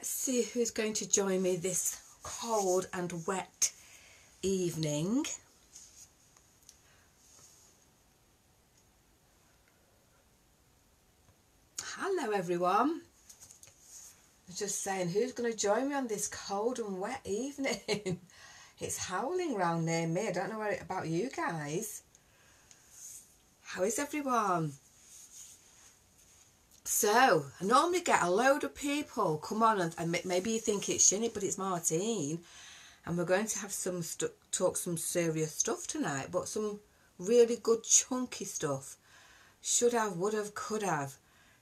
let's see who's going to join me this cold and wet evening. Hello everyone. I was just saying, who's going to join me on this cold and wet evening? It's howling round near me. I don't know about you guys. How is everyone? So, I normally get a load of people come on, and maybe you think it's Shinny, but it's Martine. And we're going to have talk some serious stuff tonight, but some really good chunky stuff. Should have, would have, could have.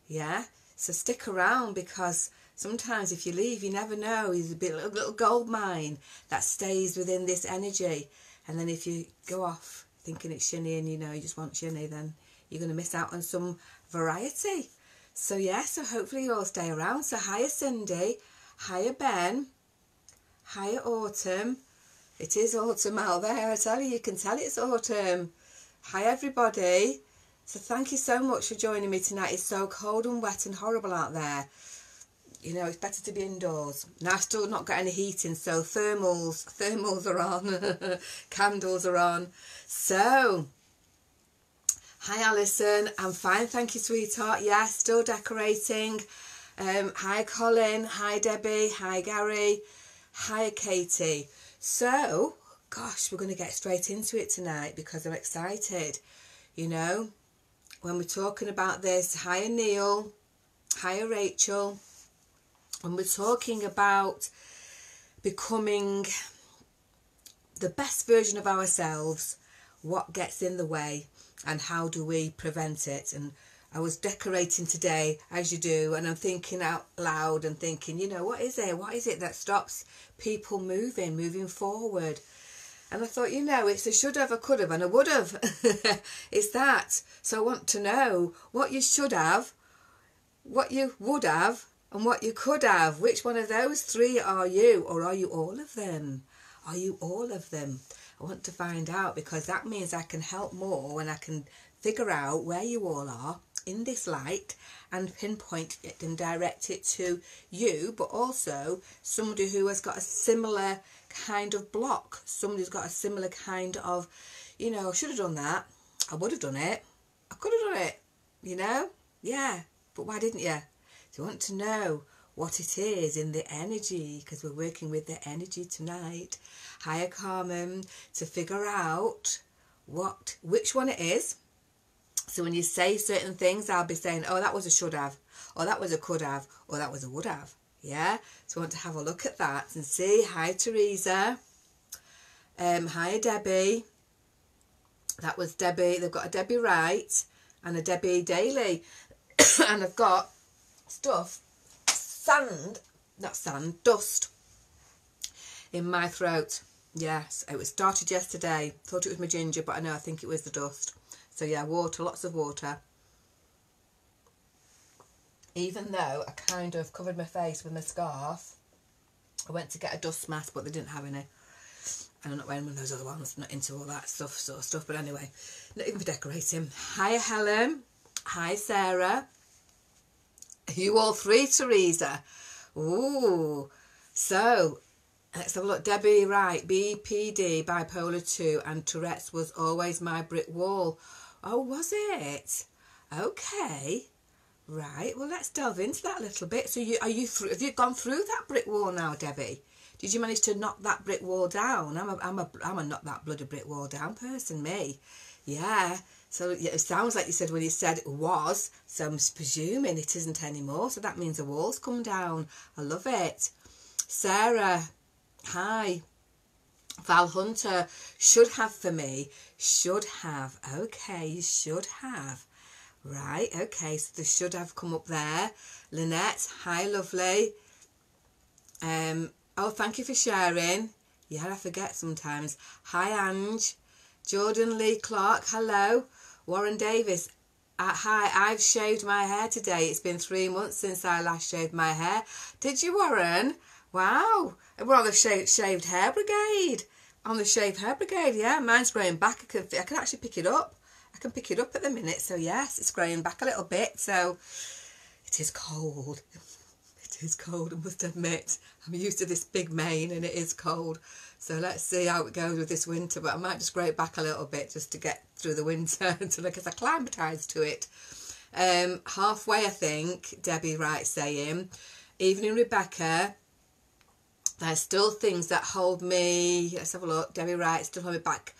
Yeah? So stick around, because sometimes if you leave, you never know. There's a little gold mine that stays within this energy. And then if you go off thinking it's Shinny and you know you just want Shinny, then you're going to miss out on some variety. So yeah, so hopefully you all stay around. So hiya Cindy, hiya Ben, hiya Autumn. It is autumn out there, I tell you can tell it's autumn. Hi everybody. So thank you so much for joining me tonight. It's so cold and wet and horrible out there. You know, it's better to be indoors. Now I've still not got any heating, so thermals are on, candles are on. So hi Alison, I'm fine, thank you sweetheart. Yeah, still decorating. Hi Colin, hi Debbie, hi Gary, hi Katie. So, gosh, we're going to get straight into it tonight because I'm excited. You know, when we're talking about this, hi Neil, hi Rachel, when we're talking about becoming the best version of ourselves, what gets in the way? And how do we prevent it? And I was decorating today, as you do, and I'm thinking out loud and thinking, you know, what is it? What is it that stops people moving forward? And I thought, you know, it's a should have, a could have, and a would have. It's that. So I want to know what you should have, what you would have, and what you could have. Which one of those three are you? Or are you all of them? Are you all of them? I want to find out, because that means I can help more when I can figure out where you all are in this light and pinpoint it and direct it to you, but also somebody who has got a similar kind of block, somebody who's got a similar kind of, you know, I should have done that, I would have done it, I could have done it, you know, yeah, but why didn't you? So I want to know what it is in the energy, because we're working with the energy tonight. Hiya Carmen, to figure out which one it is. So when you say certain things, I'll be saying, oh, that was a should have, or that was a could have, or that was a would have. Yeah, so I want to have a look at that and see. Hi Teresa, hi Debbie. That was Debbie. They've got a Debbie Wright and a Debbie Daly. And I've got dust in my throat. Yes, it was started yesterday. Thought it was my ginger, but I think it was the dust. So yeah, water, lots of water. Even though I kind of covered my face with my scarf, I went to get a dust mask, but they didn't have any. And I'm not wearing one of those other ones. I'm not into all that sort of stuff. But anyway, not even for decorating. Hi Helen. Hi Sarah. You all three, Teresa. Ooh. So, let's have a look. Debbie Wright, BPD, bipolar 2, and Tourette's was always my brick wall. Oh, was it? Okay. Right. Well, let's delve into that a little bit. So, have you gone through that brick wall now, Debbie? Did you manage to knock that brick wall down? I'm a knock that bloody brick wall down person, me. Yeah. So yeah, it sounds like you said when you said it was, so I'm presuming it isn't anymore. So that means the wall's come down. I love it. Sarah, hi. Val Hunter, should have for me. Should have. Okay, you should have. Right, okay, so the should have come up there. Lynette, hi lovely. Oh, thank you for sharing. Yeah, I forget sometimes. Hi Ange. Jordan Lee Clark, hello. Warren Davis, hi, I've shaved my hair today. It's been 3 months since I last shaved my hair. Did you, Warren? Wow, we're on the shaved hair brigade. On the shaved hair brigade, yeah. Mine's growing back. I can actually pick it up. I can pick it up at the minute. So yes, it's growing back a little bit. So it is cold. It is cold, I must admit. I'm used to this big mane and it is cold. So let's see how it goes with this winter. But I might just grow it back a little bit just to get through the winter until I get acclimatised to it. Halfway, I think, Debbie writes saying, evening Rebecca, there's still things that hold me, let's have a look, Debbie writes, still hold me back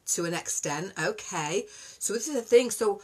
to an extent. Okay, so this is the thing. So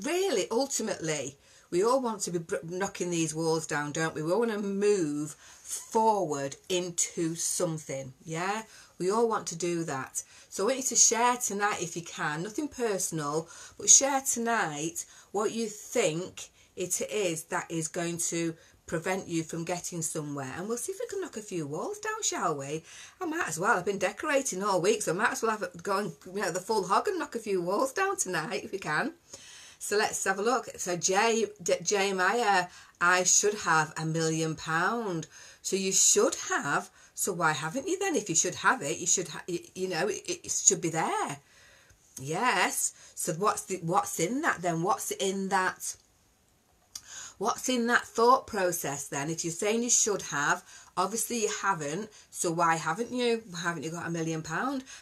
really, ultimately, we all want to be knocking these walls down, don't we? We all want to move forward into something, yeah? We all want to do that. So I want you to share tonight, if you can, nothing personal, but share tonight what you think it is that is going to prevent you from getting somewhere. And we'll see if we can knock a few walls down, shall we? I might as well. I've been decorating all week, so I might as well have it going, you know, the full hog and knock a few walls down tonight, if we can. So let's have a look. So J Meyer, I should have £1 million. So you should have. So why haven't you then? If you should have it, you should you know, it should be there. Yes. So what's in that then? What's in that thought process then? If you're saying you should have, obviously you haven't. So why haven't you? Why haven't you got £1 million?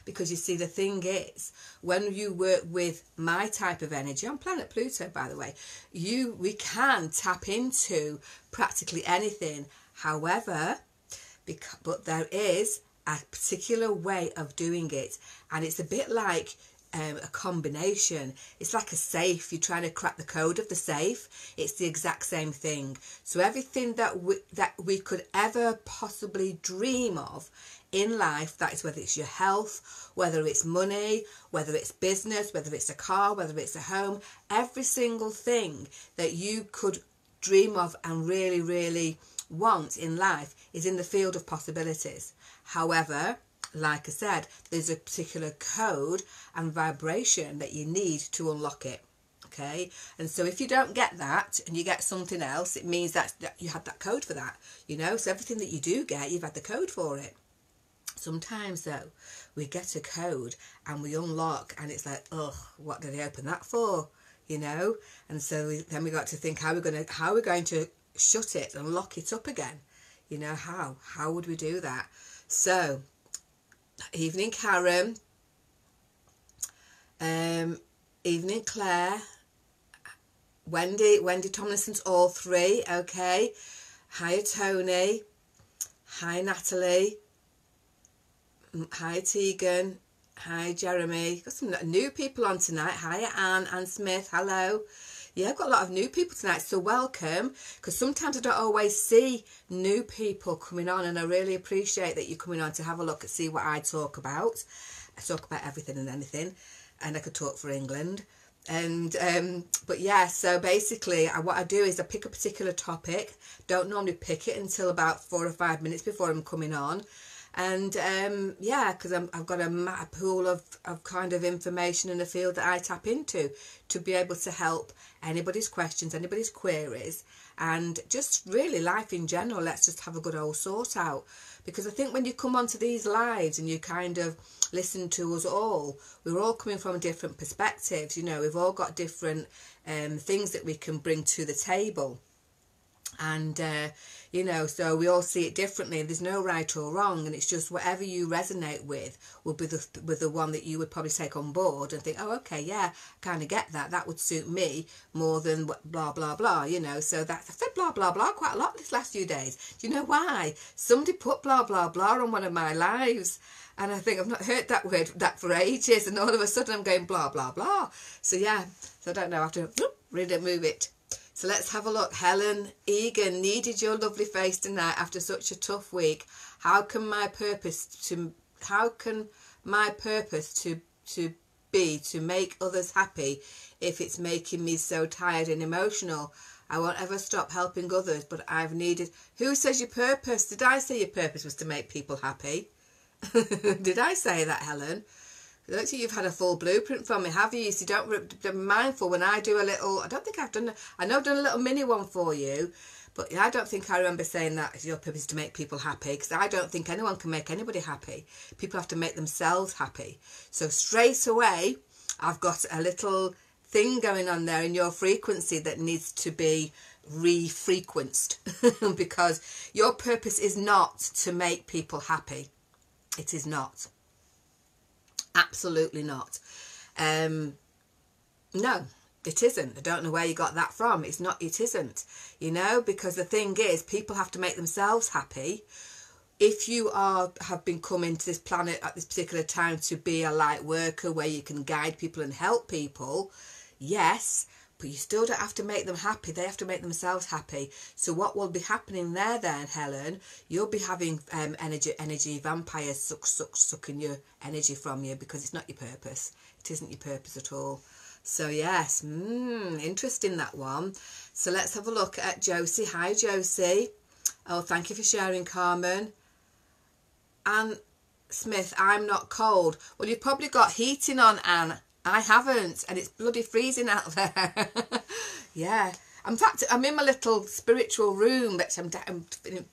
Because you see, the thing is, when you work with my type of energy, on planet Pluto, by the way, we can tap into practically anything. However, but there is a particular way of doing it, and it's a bit like a combination. It's like a safe. You're trying to crack the code of the safe. It's the exact same thing. So everything that we could ever possibly dream of in life, that is, whether it's your health, whether it's money, whether it's business, whether it's a car, whether it's a home, every single thing that you could dream of and really, really want in life is in the field of possibilities. However, like I said, there's a particular code and vibration that you need to unlock it. Okay, and so if you don't get that and you get something else, it means that you had that code for that, you know. So everything that you do get, you've had the code for it. Sometimes though, we get a code and we unlock, and it's like, oh, what did I open that for, you know? And so then we got to think, how we're going to shut it and lock it up again, you know. How would we do that? So evening Karen, evening Claire, Wendy Tomlinson's all three. Okay, hi Tony, hi Natalie, hi Tegan, hi Jeremy. Got some new people on tonight. Hi Anne Smith, hello. Yeah, I've got a lot of new people tonight, so welcome, because sometimes I don't always see new people coming on, and I really appreciate that you're coming on to have a look and see what I talk about. I talk about everything and anything, and I could talk for England. And but yeah, so basically what I do is I pick a particular topic. Don't normally pick it until about 4 or 5 minutes before I'm coming on. And yeah, because I've got a pool of kind of information in the field that I tap into to be able to help anybody's questions, anybody's queries, and just really life in general. Let's just have a good old sort out. Because I think when you come onto these lives and you kind of listen to us all, we're all coming from different perspectives. You know, we've all got different things that we can bring to the table. And you know, so we all see it differently. There's no right or wrong, and it's just whatever you resonate with will be the one that you would probably take on board and think, oh, okay, yeah, kind of get that. That would suit me more than blah blah blah. You know, so I've said blah blah blah quite a lot this last few days. Do you know why? Somebody put blah blah blah on one of my lives, and I think I've not heard that word for ages, and all of a sudden I'm going blah blah blah. So yeah, so I don't know. I have to really move it. So let's have a look. Helen Egan, needed your lovely face tonight after such a tough week. How can my purpose to be to make others happy if it's making me so tired and emotional? I won't ever stop helping others, but I've needed... Who says your purpose? Did I say your purpose was to make people happy? Did I say that, Helen? I don't think you've had a full blueprint from me, have you? So don't be mindful when I do a little... I don't think I've done... I know I've done a little mini one for you, but I don't think I remember saying that your purpose is to make people happy, because I don't think anyone can make anybody happy. People have to make themselves happy. So straight away, I've got a little thing going on there in your frequency that needs to be re-frequenced because your purpose is not to make people happy. It is not. Absolutely not. No, it isn't. I don't know where you got that from. It's not, it isn't, you know, because the thing is, people have to make themselves happy. If you have been coming to this planet at this particular time to be a light worker where you can guide people and help people, yes, but you still don't have to make them happy. They have to make themselves happy. So what will be happening there then, Helen? You'll be having energy vampires sucking your energy from you because it's not your purpose. It isn't your purpose at all. So yes, interesting, that one. So let's have a look at Josie. Hi, Josie. Oh, thank you for sharing, Carmen. Anne Smith, I'm not cold. Well, you've probably got heating on, Anne. I haven't, and it's bloody freezing out there. Yeah. In fact, I'm in my little spiritual room that I'm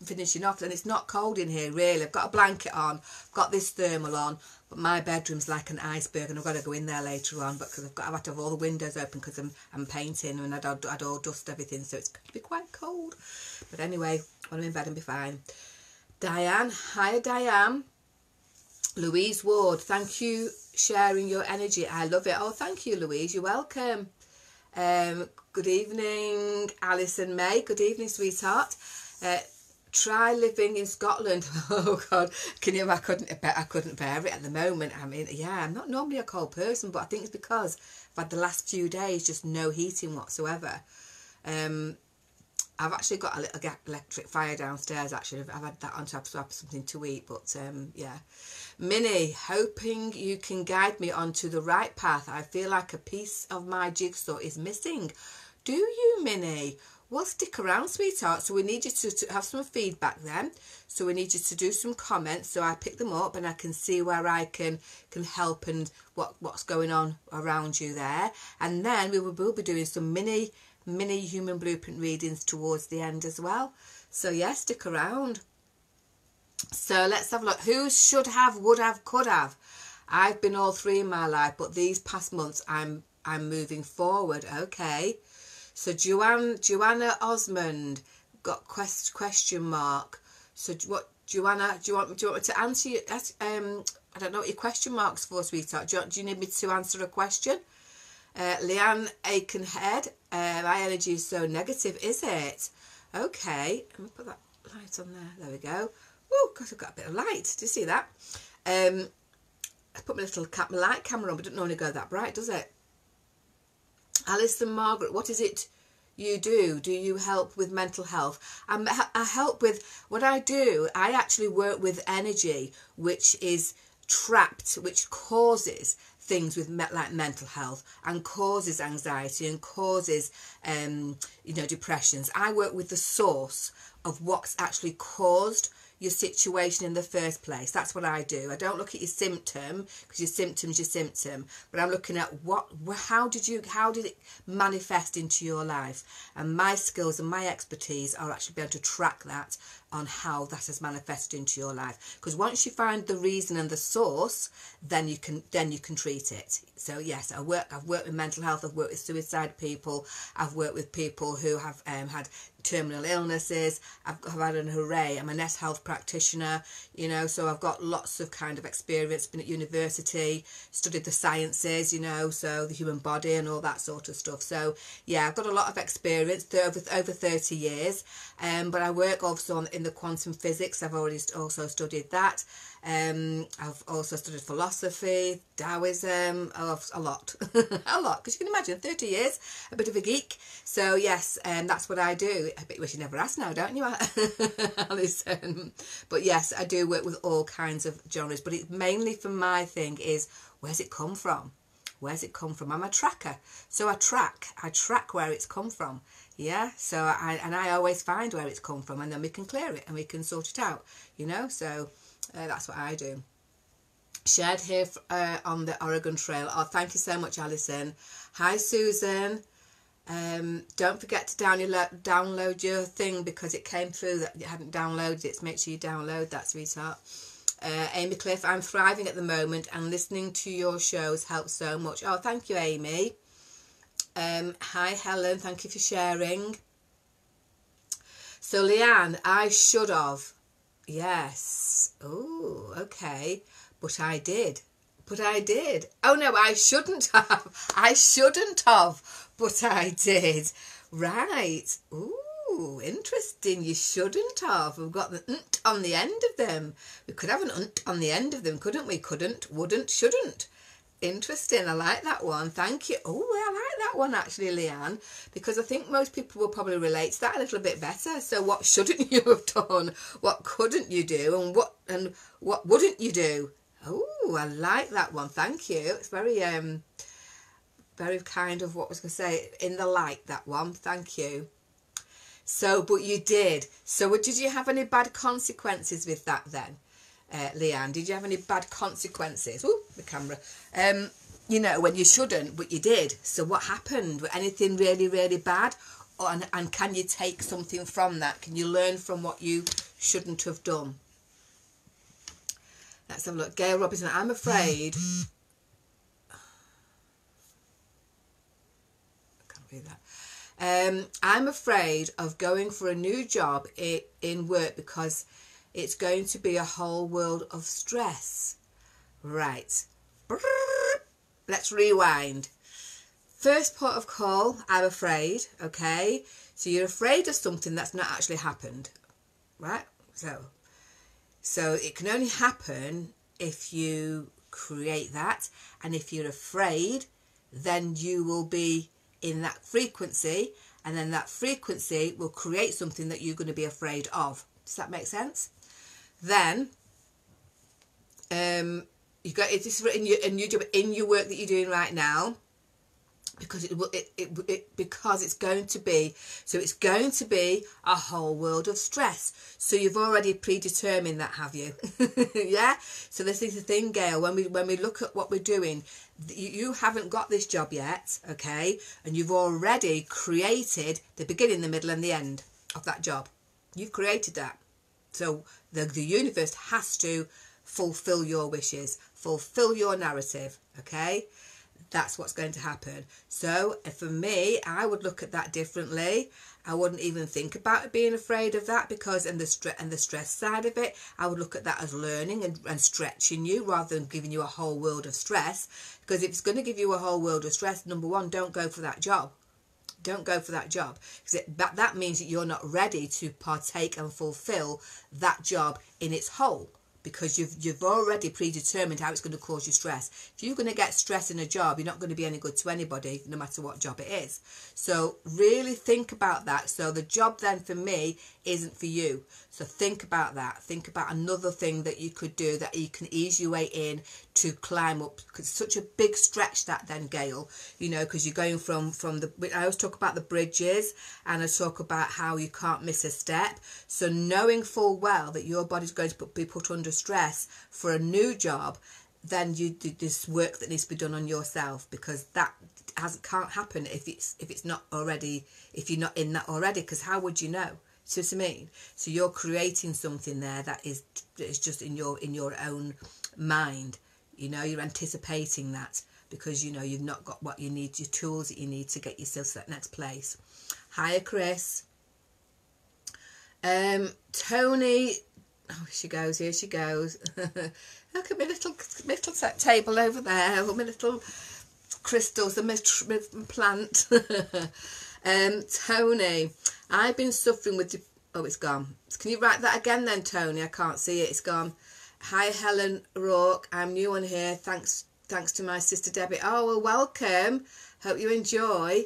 finishing off, and it's not cold in here, really. I've got a blanket on, I've got this thermal on, but my bedroom's like an iceberg, and I've got to go in there later on, but because I've had to have all the windows open because I'm painting, and I'd all dust everything, so it's going to be quite cold. But anyway, when I'm in bed, I'll be fine. Diane, hiya, Diane. Louise Ward, thank you sharing your energy. I love it. Oh, thank you, Louise. You're welcome. Good evening, Alison May. Good evening, sweetheart. Try living in Scotland. Oh God, can you? I couldn't bear it at the moment. I mean, yeah, I'm not normally a cold person, but I think it's because I've had the last few days just no heating whatsoever. I've actually got a little electric fire downstairs. Actually, I've had that on to have something to eat. But yeah, Minnie, hoping you can guide me onto the right path. I feel like a piece of my jigsaw is missing. Do you, Minnie? Well, stick around, sweetheart. So we need you to have some feedback then. So we need you to do some comments so I pick them up and I can see where I can help and what's going on around you there. And then we will be doing some mini human blueprint readings towards the end as well. So yeah, stick around. So let's have a look. Who should have, would have, could have? I've been all three in my life, but these past months I'm moving forward. Okay. So Joanna Osmond got question mark. So what, Joanna, do you want me to answer you? I don't know what your question mark's for, sweetheart. Do you need me to answer a question? Leanne Aikenhead, my energy is so negative, is it? Okay, let me put that light on there. There we go. Oh, God, I've got a bit of light. Do you see that? I put my little light camera on, but it doesn't normally go that bright, does it? Alison Margaret, what is it you do? Do you help with mental health? I help with, what I do, I actually work with energy which is trapped, which causes things with like mental health and causes anxiety and causes depressions. I work with the source of what's actually caused your situation in the first place. That's what I do. I don't look at your symptom, because your symptom's your symptom, but I'm looking at how did it manifest into your life, and my skills and my expertise are actually be able to track that on how that has manifested into your life. Because once you find the reason and the source, then you can treat it. So yes, I've worked with mental health. I've worked with suicide people. I've worked with people who have had terminal illnesses. I've had an array. I'm a nest health practitioner, so I've got lots of kind of experience. Been at university, studied the sciences, so the human body and all that sort of stuff. So yeah, I've got a lot of experience, over 30 years. But I work also in the quantum physics. I've already also studied that. I've also studied philosophy, Taoism, a lot, a lot, because you can imagine 30 years, a bit of a geek. So yes, that's what I do. I bet you wish you never asked now, don't you, Alison? But yes, I do work with all kinds of genres, but it mainly for my thing is, where's it come from? Where's it come from? I'm a tracker, so I track where it's come from. Yeah, so I always find where it's come from, and then we can clear it and we can sort it out, so that's what I do. Shared here on the Oregon Trail. Oh, thank you so much, Alison. Hi, Susan. Don't forget to download your thing, because it came through that you hadn't downloaded it. So make sure you download that, sweetheart. Amy Cliff, I'm thriving at the moment, and listening to your shows helps so much. Oh, thank you, Amy. Hi, Helen. Thank you for sharing. So Leanne, I should have. Yes. Oh, okay. But I did. But I did. Oh no, I shouldn't have. I shouldn't have. But I did. Right. Ooh, interesting. You shouldn't have. We've got the "nt" on the end of them. We could have an "nt" on the end of them, couldn't we? Couldn't, wouldn't, shouldn't. Interesting. I like that one. Thank you. Oh, I like that one actually, Leanne, because I think most people will probably relate to that a little bit better. So what shouldn't you have done? What couldn't you do? And what wouldn't you do? Oh, I like that one. Thank you. It's very very kind of what I was going to say, in the light, that one. Thank you. So, but you did. So did you have any bad consequences with that then? Leanne, did you have any bad consequences? Oh, the camera. You know, when you shouldn't, but you did. So what happened? Anything really, really bad? And can you take something from that? Can you learn from what you shouldn't have done? Let's have a look. Gail Robinson, I'm afraid... I can't read that. I'm afraid of going for a new job in work because it's going to be a whole world of stress. Right. Let's rewind. First port of call, I'm afraid, okay? So you're afraid of something that's not actually happened, right? So it can only happen if you create that, and if you're afraid, then you will be in that frequency, and then that frequency will create something that you're going to be afraid of. Does that make sense? Then you got it. This is in your work that you're doing right now, because because it's going to be, so it's going to be a whole world of stress. So you've already predetermined that, have you? Yeah. So this is the thing, Gail. When we look at what we're doing, you haven't got this job yet, okay? And you've already created the beginning, the middle, and the end of that job. You've created that. So the universe has to fulfill your wishes, fulfill your narrative, okay? That's what's going to happen. So for me, I would look at that differently. I wouldn't even think about being afraid of that, because and the stress side of it, I would look at that as learning and stretching you, rather than giving you a whole world of stress. Because if it's going to give you a whole world of stress, number one, don't go for that job. Don't go for that job, because that means that you're not ready to partake and fulfill that job in its whole, because you've already predetermined how it's going to cause you stress. If you're going to get stress in a job, you're not going to be any good to anybody, no matter what job it is. So really think about that. So the job then for me isn't for you. So think about that. Think about another thing that you could do that you can ease your way in to climb up. Because it's such a big stretch that then, Gail, you know, because you're going from the, I always talk about the bridges, and I talk about how you can't miss a step. So knowing full well that your body's going to be put under stress for a new job, then you do this work that needs to be done on yourself, because that can't happen if it's not already, if you're not in that already, because how would you know? See what I mean? So you're creating something there that is just in your own mind. You know, you're anticipating that, because you know you've not got what you need, your tools that you need to get yourself to that next place. Hiya, Chris. Tony. Oh, she goes. Here she goes. Look at my little table over there. My little crystals and my plant. Tony, I've been suffering with... Oh, it's gone. Can you write that again then, Tony? I can't see it. It's gone. Hi, Helen Rourke. I'm new on here. Thanks to my sister Debbie. Oh, well, welcome. Hope you enjoy.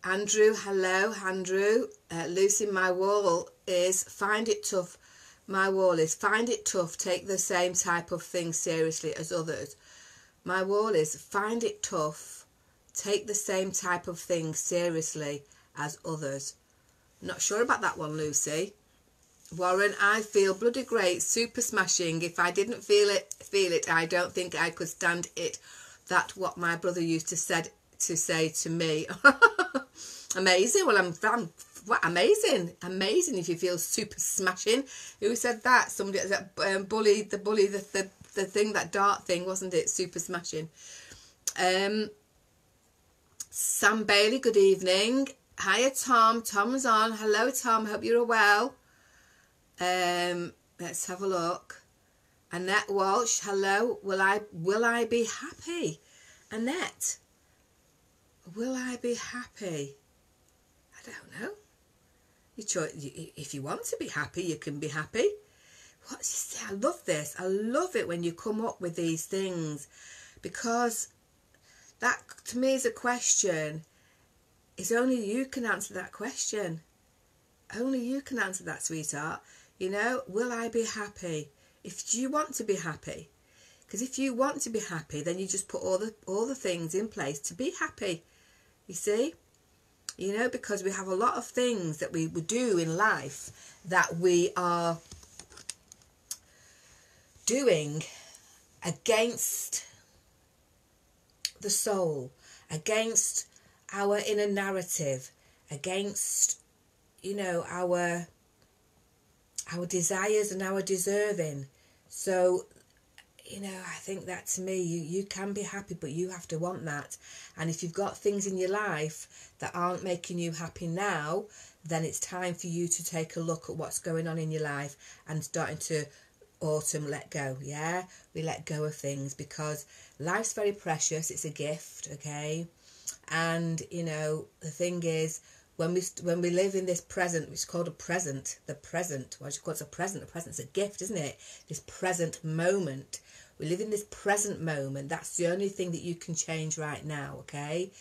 Andrew, hello, Andrew. Lucy, my wall is find it tough. My wall is find it tough. Take the same type of thing seriously as others. My wall is find it tough. Take the same type of thing seriously as others. Not sure about that one, Lucy. Warren, I feel bloody great, super smashing. If I didn't feel it, I don't think I could stand it. That's what my brother used to say to me. Amazing. Well, I'm what amazing if you feel super smashing. Who said that? Somebody that the thing, that dart thing, wasn't it? Super smashing. Sam Bailey, good evening. Hiya, Tom. Tom's on. Hello, Tom. Hope you're well. Let's have a look. Annette Walsh. Hello. Will I be happy? Annette. Will I be happy? I don't know. If you want to be happy, you can be happy. I love this. I love it when you come up with these things, because that to me is a question. It's only you can answer that question. Only you can answer that, sweetheart. You know, will I be happy? If you want to be happy, because if you want to be happy, then you just put all the things in place to be happy. You see, you know, because we have a lot of things that we do in life that we are doing against the soul, against our inner narrative, against, you know, our desires and our deserving. So, you know, I think that to me, you can be happy, but you have to want that. And if you've got things in your life that aren't making you happy now, then it's time for you to take a look at what's going on in your life and starting to let go. Yeah, we let go of things, because life's very precious. It's a gift, okay? And you know, the thing is, when we live in this present, which is called a present, the present, what do you call it? A present's a gift, isn't it? This present moment, we live in this present moment. That's the only thing that you can change right now, okay?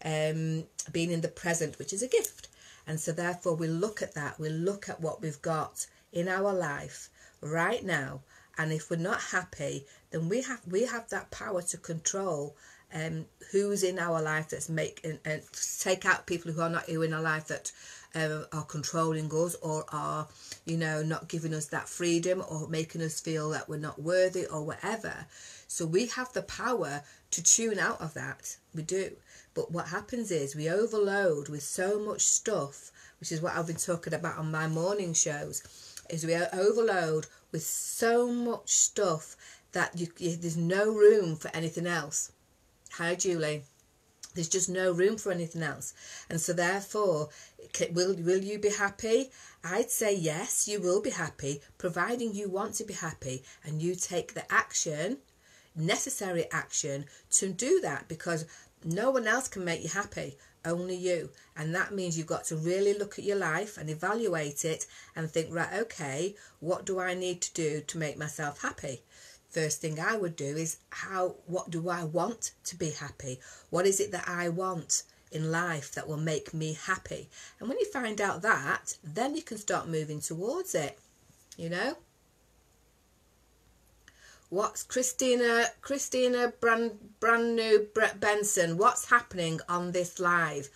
Being in the present, which is a gift. And so therefore we look at that, we look at what we've got in our life right now, and if we're not happy, then we have that power to control who's in our life, that's and take out people who are not in our life, that are controlling us, or are, you know, not giving us that freedom, or making us feel that we're not worthy, or whatever. So we have the power to tune out of that. We do. But what happens is we overload with so much stuff, which is what I've been talking about on my morning shows, is we overload with so much stuff that there's no room for anything else. Hi, Julie. There's just no room for anything else. And so therefore, will you be happy? I'd say yes, you will be happy, providing you want to be happy and you take the action, necessary action, to do that, because no one else can make you happy, only you. And that means you've got to really look at your life and evaluate it and think, right, okay, what do I need to do to make myself happy? First thing I would do is, what do I want to be happy? What is it that I want in life that will make me happy? And when you find out that, then you can start moving towards it, you know? What's Christina brand new Benson, what's happening on this live?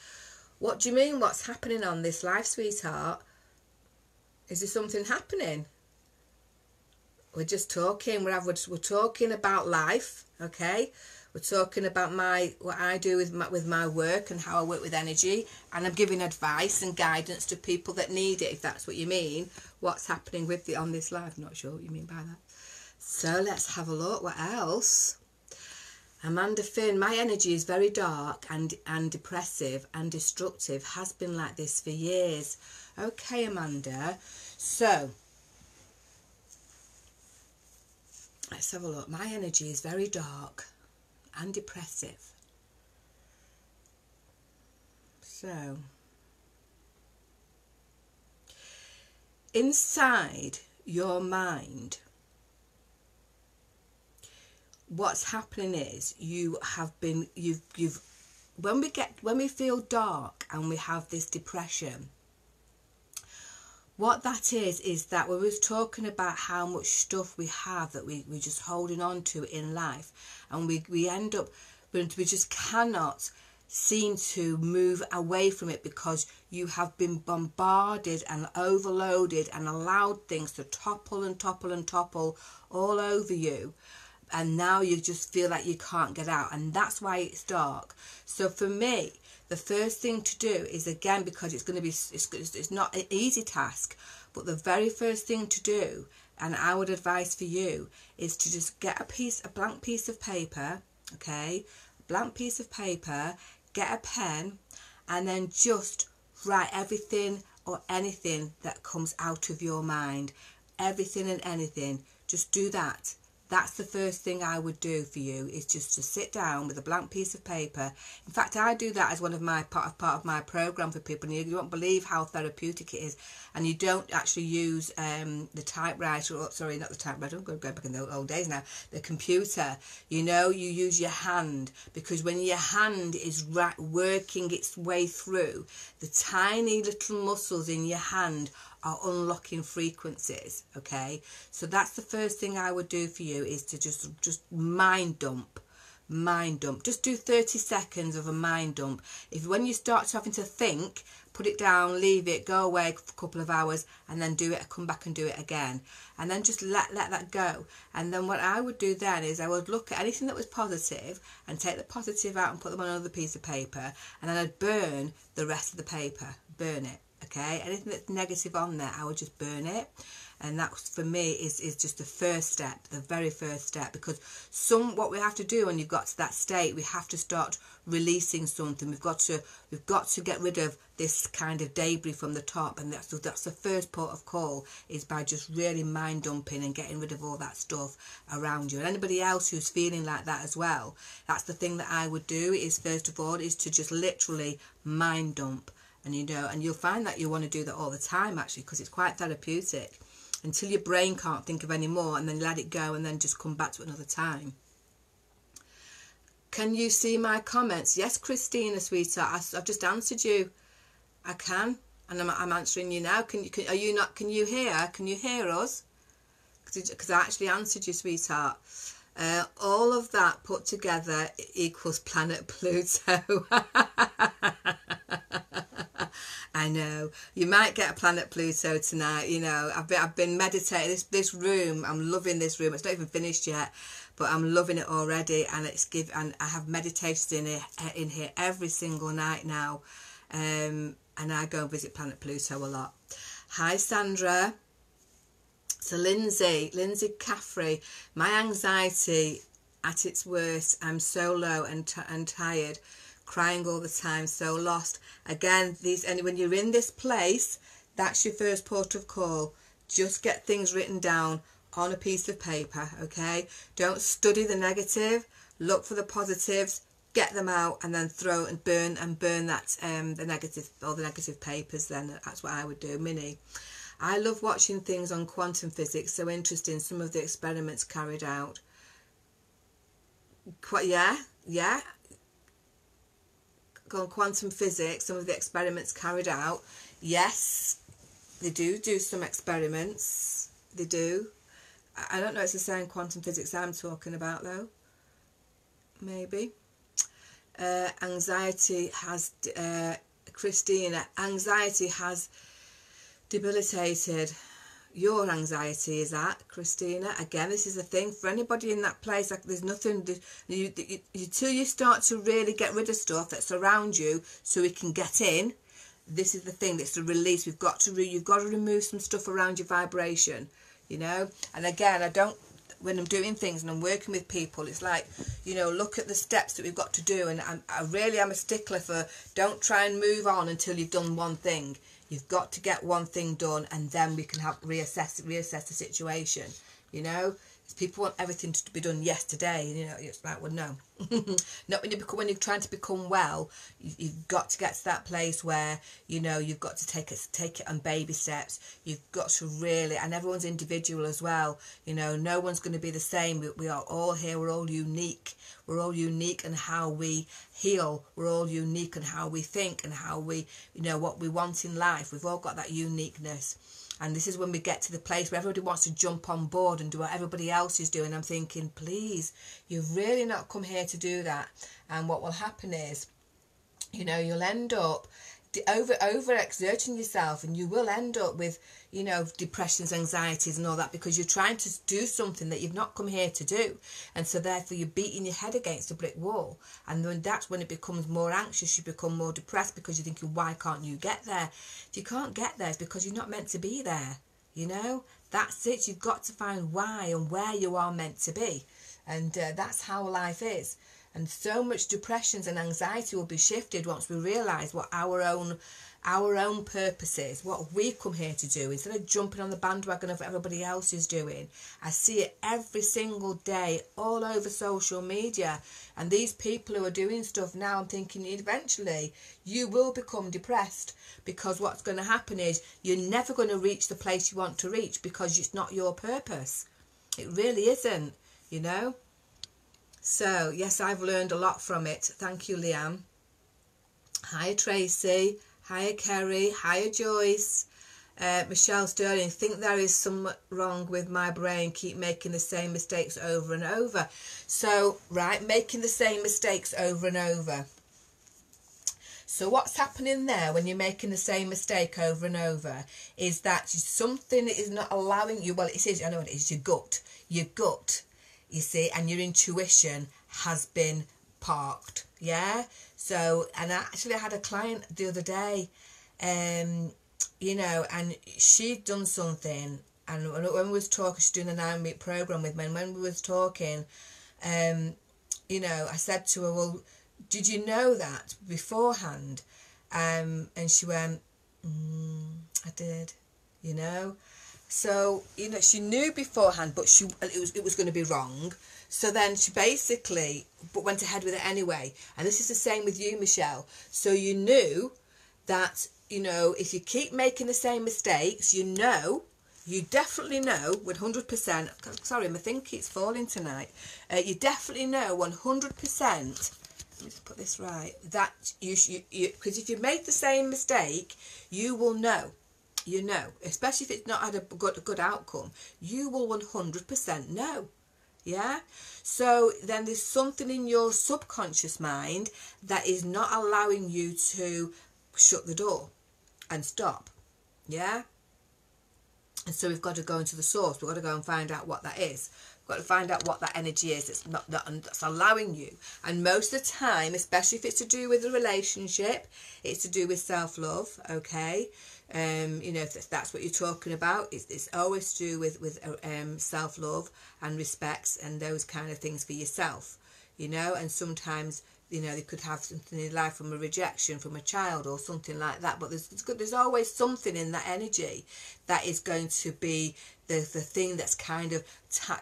What do you mean, what's happening on this live, sweetheart? Is there something happening? We're just talking. We're talking about life, okay? We're talking about what I do with my work and how I work with energy, and I'm giving advice and guidance to people that need it, if that's what you mean. What's happening on this live? I'm not sure what you mean by that. So let's have a look. What else? Amanda Finn, my energy is very dark and depressive and destructive. Has been like this for years. Okay, Amanda. So let's have a look. My energy is very dark and depressive. So inside your mind, what's happening is when we feel dark and we have this depression, what that is that we was talking about how much stuff we have that we're just holding on to in life, and we end up, we just cannot seem to move away from it, because you have been bombarded and overloaded and allowed things to topple and topple and topple all over you. And now you just feel like you can't get out, and that's why it's dark. So for me, the first thing to do is, again, because it's not an easy task, but the very first thing to do, and I would advise for you, is to just get a blank piece of paper, okay, a blank piece of paper, get a pen, and then just write everything or anything that comes out of your mind. Everything and anything. Just do that. That's the first thing I would do for you, is just to sit down with a blank piece of paper. In fact, I do that as one of my part of my program for people, and you won't believe how therapeutic it is. And you don't actually use the typewriter, or sorry, not the typewriter, I'm going back in the old days now, the computer. You know, you use your hand, because when your hand is working its way through, the tiny little muscles in your hand are unlocking frequencies. Okay, so that's the first thing I would do for you, is to just mind dump. Just do 30 seconds of a mind dump. If when you start having to think, put it down, leave it, go away for a couple of hours, and then do it, come back and do it again, and then just let that go. And then what I would do then is I would look at anything that was positive and take the positive out and put them on another piece of paper, and then I'd burn the rest of the paper. Burn it. Okay, anything that's negative on there, I would just burn it. And that, for me, is just the first step, the very first step. Because what we have to do when you've got to that state, we have to start releasing something. We've got to get rid of this kind of debris from the top, and that's the first port of call, is by just really mind dumping and getting rid of all that stuff around you. And anybody else who's feeling like that as well, that's the thing that I would do, is first of all, is to just literally mind dump. And you know, and you'll find that you want to do that all the time, actually, because it's quite therapeutic, until your brain can't think of any more, and then let it go, and then just come back to it another time. Can you see my comments? Yes, Christina, sweetheart, I've just answered you. I can, and I'm answering you now. Can you not? Can you hear? Can you hear us? Because I actually answered you, sweetheart. All of that put together equals planet Pluto. I know. You might get a planet Pluto tonight. You know, I've been meditating. This room, I'm loving this room. It's not even finished yet, but I'm loving it already. And and I have meditations in here every single night now. And I go and visit planet Pluto a lot. Hi, Sandra. So Lindsay Caffrey, my anxiety at its worst. I'm so low and tired, crying all the time, so lost. Again, and when you're in this place, that's your first port of call. Just get things written down on a piece of paper, okay? Don't study the negative. Look for the positives, get them out, and then throw and burn that the negative papers. Then that's what I would do. Minnie, I love watching things on quantum physics. So interesting. Some of the experiments carried out. Yeah. On quantum physics, some of the experiments carried out. Yes, they do some experiments. They do. I don't know if it's the same quantum physics I'm talking about, though. Maybe. Anxiety has, Christina, anxiety has debilitated. Your anxiety is that, Christina. Again, this is the thing for anybody in that place. Like, there's nothing until you start to really get rid of stuff that's around you, so we can get in. This is the thing. That's the release. You've got to remove some stuff around your vibration. You know. And again, when I'm doing things and I'm working with people, it's like, you know, look at the steps that we've got to do. And I really am a stickler for, don't try and move on until you've done one thing. You've got to get one thing done, and then we can reassess the situation. You know, because people want everything to be done yesterday. You know, it's like, well, no, not when you're trying to become well. You've got to get to that place where, you know, you've got to take it on baby steps. You've got to really, and everyone's individual as well. You know, no one's going to be the same. We are all here. We're all unique. We're all unique in how we heal. We're all unique in how we think and how we, you know, what we want in life. We've all got that uniqueness. And this is when we get to the place where everybody wants to jump on board and do what everybody else is doing. I'm thinking, please, you've really not come here to do that. And what will happen is, you know, you'll end up over exerting yourself, and you will end up with, you know, depressions, anxieties and all that, because you're trying to do something that you've not come here to do. And so therefore you're beating your head against a brick wall, and then that's when it becomes more anxious. You become more depressed because you're thinking, why can't you get there? If you can't get there, it's because you're not meant to be there. You know, that's it. You've got to find why and where you are meant to be, and that's how life is. And so much depressions and anxiety will be shifted once we realise what our own purpose is, what we come here to do, instead of jumping on the bandwagon of what everybody else is doing. I see it every single day all over social media, and these people who are doing stuff now, I'm thinking eventually you will become depressed, because what's going to happen is you're never going to reach the place you want to reach, because it's not your purpose. It really isn't, you know. So yes, I've learned a lot from it. Thank you, Leanne. Hi Tracy. Hiya Kerry, hiya Joyce, Michelle Sterling, think there is something wrong with my brain, keep making the same mistakes over and over. So, right, making the same mistakes over and over. So what's happening there when you're making the same mistake over and over is that something is not allowing you, well it is, I know what it is, your gut, you see, and your intuition has been parked, yeah. So, and actually I had a client the other day, you know, and she'd done something, and when we was talking, she's doing a 9-week program with me, and when we was talking, you know, I said to her, well, did you know that beforehand? And she went, I did, you know. So, you know, she knew beforehand, but it was going to be wrong. So then she basically went ahead with it anyway. And this is the same with you, Michelle. So you knew that, you know, if you keep making the same mistakes, you definitely know 100%. Sorry, my thing keeps falling tonight. You definitely know 100%. Let me just put this right. That because if you make the same mistake, you will know. You know, especially if it's not had a good outcome, you will 100% know. Yeah, so then there's something in your subconscious mind that is not allowing you to shut the door and stop. Yeah, and so we've got to go into the source. We've got to go and find out what that is. We've got to find out what that energy is that's allowing you. And most of the time, especially if it's to do with a relationship, it's to do with self-love, okay. You know, if that's what you're talking about, it's always to do with self-love and respects and those kind of things for yourself, you know. And sometimes, you know, they could have something in life from a rejection from a child or something like that, but there's always something in that energy that is going to be the thing that's kind of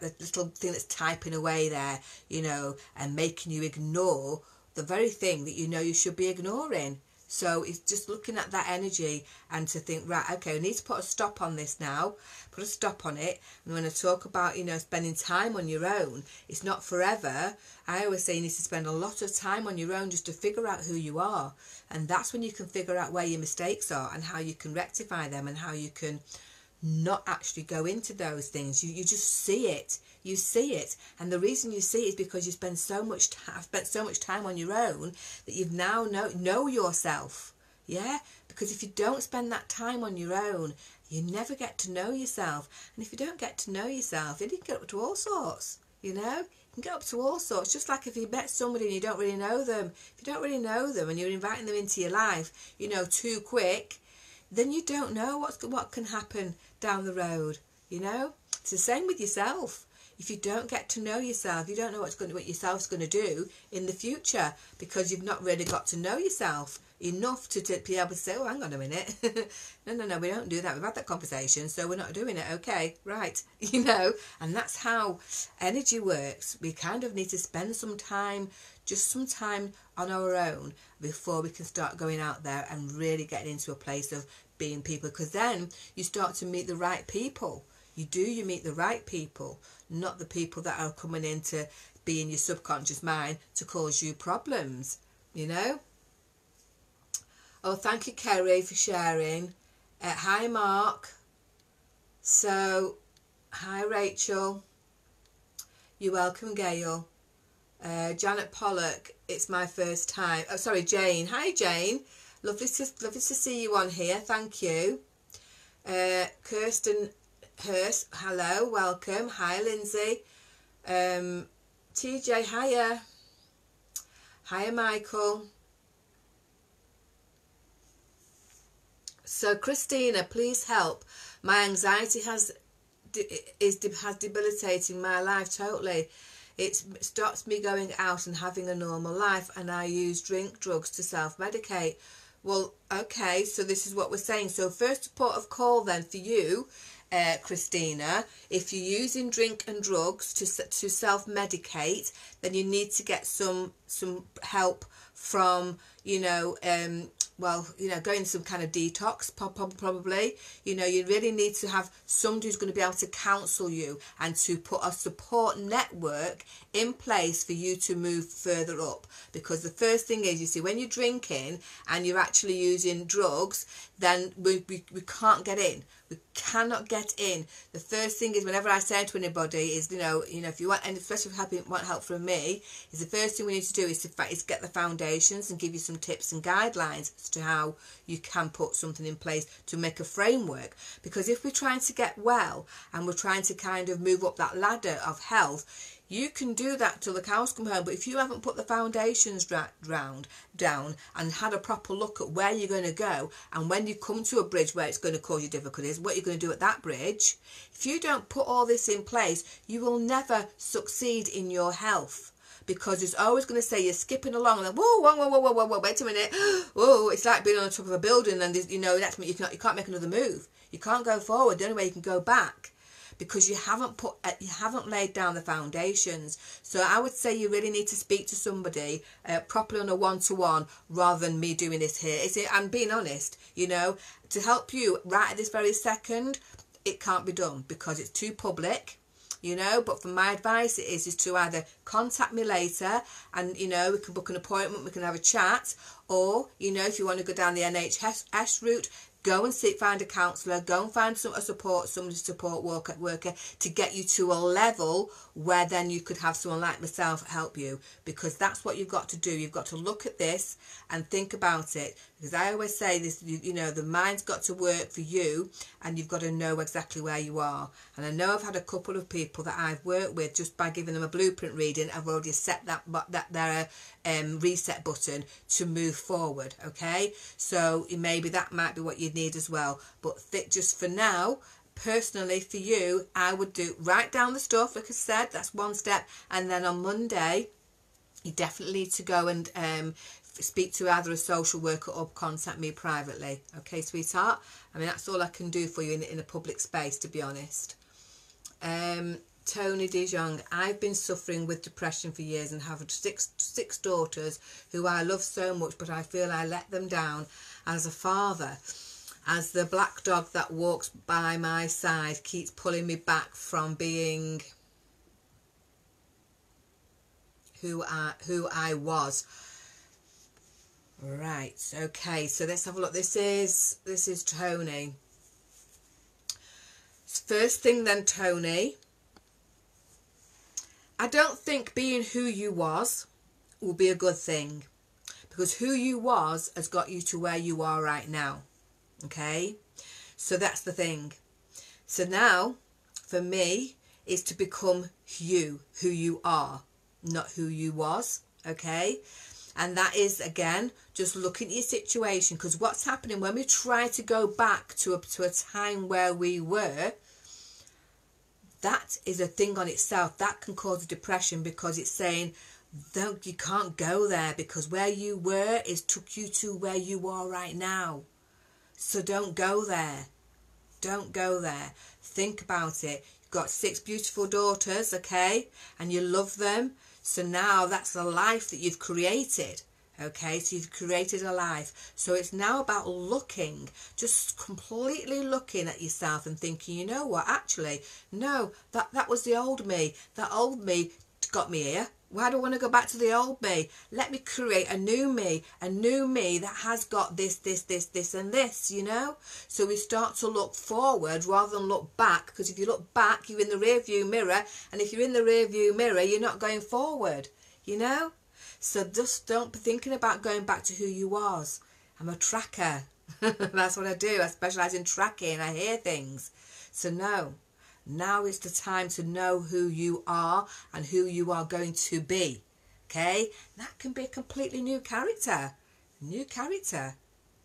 the little thing that's typing away there, you know, and making you ignore the very thing that you know you should be ignoring. So it's just looking at that energy and to think, right, okay, we need to put a stop on this now, put a stop on it. And when I talk about, you know, spending time on your own, it's not forever. I always say you need to spend a lot of time on your own just to figure out who you are. And that's when you can figure out where your mistakes are and how you can rectify them and how you can not actually go into those things. You just see it. You see it, and the reason you see it is because you spent so much time on your own that you've now know yourself. Yeah, because if you don't spend that time on your own, you never get to know yourself. And if you don't get to know yourself, then you can get up to all sorts. You know, you can get up to all sorts. Just like if you met somebody and you don't really know them, if you don't really know them and you're inviting them into your life, you know, too quick, then you don't know what can happen down the road. You know, it's the same with yourself. If you don't get to know yourself, you don't know what yourself's going to do in the future, because you've not really got to know yourself enough to be able to say, oh, hang on a minute. No, we don't do that. We've had that conversation, so we're not doing it. Okay, right. You know, and that's how energy works. We kind of need to spend some time on our own before we can start going out there and really getting into a place of being people, because then you start to meet the right people. You meet the right people, not the people that are coming in to be in your subconscious mind to cause you problems, you know. Oh, thank you, Kerry, for sharing. Hi, Mark. So, hi, Rachel. You're welcome, Gail. Janet Pollock, it's my first time. Oh, sorry, Jane. Hi, Jane. Lovely to see you on here. Thank you. Kirsten Hurst, hello, welcome. Hi, Lindsay. TJ, hiya. Hiya, Michael. So, Christina, please help. My anxiety has debilitating my life totally. it stops me going out and having a normal life, and I use drugs to self-medicate. Well, okay, so this is what we're saying. So first port of call then for you, Christina, if you're using drink and drugs to self-medicate, then you need to get some help from, you know, well, you know, going some kind of detox, probably. You know, you really need to have somebody who's going to be able to counsel you and to put a support network in place for you to move further up. Because the first thing is, you see, when you're drinking and you're actually using drugs, then we can't get in. We cannot get in. The first thing is, whenever I say to anybody is, you know, if you want, and especially if you want help from me, is the first thing we need to do is get the foundations and give you some tips and guidelines as to how you can put something in place to make a framework. Because if we're trying to get well and we're trying to kind of move up that ladder of health, you can do that till the cows come home, but if you haven't put the foundations down and had a proper look at where you're going to go, and when you come to a bridge where it's going to cause you difficulties, what you're going to do at that bridge, if you don't put all this in place, you will never succeed in your health. Because it's always going to say you're skipping along and then, whoa, wait a minute. Whoa, it's like being on the top of a building and, you know, that's you can't make another move. You can't go forward. The only way you can go back, because you haven't laid down the foundations. So I would say you really need to speak to somebody properly on a one-to-one, rather than me doing this here. I'm being honest, you know, to help you right at this very second, it can't be done because it's too public. You know, but for my advice is to either contact me later and, you know, we can book an appointment, we can have a chat, or, you know, if you want to go down the NHS route, go and find a counsellor, go and find somebody support worker to get you to a level where then you could have someone like myself help you, because that's what you've got to do. You've got to look at this and think about it, because I always say this, you know, the mind's got to work for you and you've got to know exactly where you are. And I know I've had a couple of people that I've worked with, just by giving them a blueprint reading, I've already set their reset button to move forward. Okay, so maybe that might be what you need as well, but just for now, personally for you, I would write down the stuff, like I said, that's one step, and then on Monday you definitely need to go and speak to either a social worker or contact me privately. Okay, sweetheart, I mean, that's all I can do for you in a public space, to be honest. Tony De Jong, I've been suffering with depression for years and have six daughters who I love so much, but I feel I let them down as a father, as the black dog that walks by my side keeps pulling me back from being who I was. Right, okay, so let's have a look. This is Tony. First thing then, Tony, I don't think being who you was will be a good thing, because who you was has got you to where you are right now. Okay, so that's the thing. So now for me is to become who you are, not who you was. Okay, and that is, again, just looking at your situation, because what's happening when we try to go back to a time where we were, that is a thing on itself that can cause a depression, because it's saying, don't, you can't go there, because where you were took you to where you are right now. So don't go there. Don't go there. Think about it. You've got 6 beautiful daughters, okay, and you love them. So now that's the life that you've created. Okay, so you've created a life. So it's now about looking, just completely looking at yourself and thinking, you know what, actually, no, that was the old me. That old me got me here. Why do I want to go back to the old me? Let me create a new me that has got this, and this, you know? So we start to look forward rather than look back, because if you look back, you're in the rear view mirror, and if you're in the rear view mirror, you're not going forward, you know? So just don't be thinking about going back to who you was. I'm a tracker. That's what I do. I specialise in tracking. I hear things. So no. Now is the time to know who you are and who you are going to be. Okay? That can be a completely new character. New character.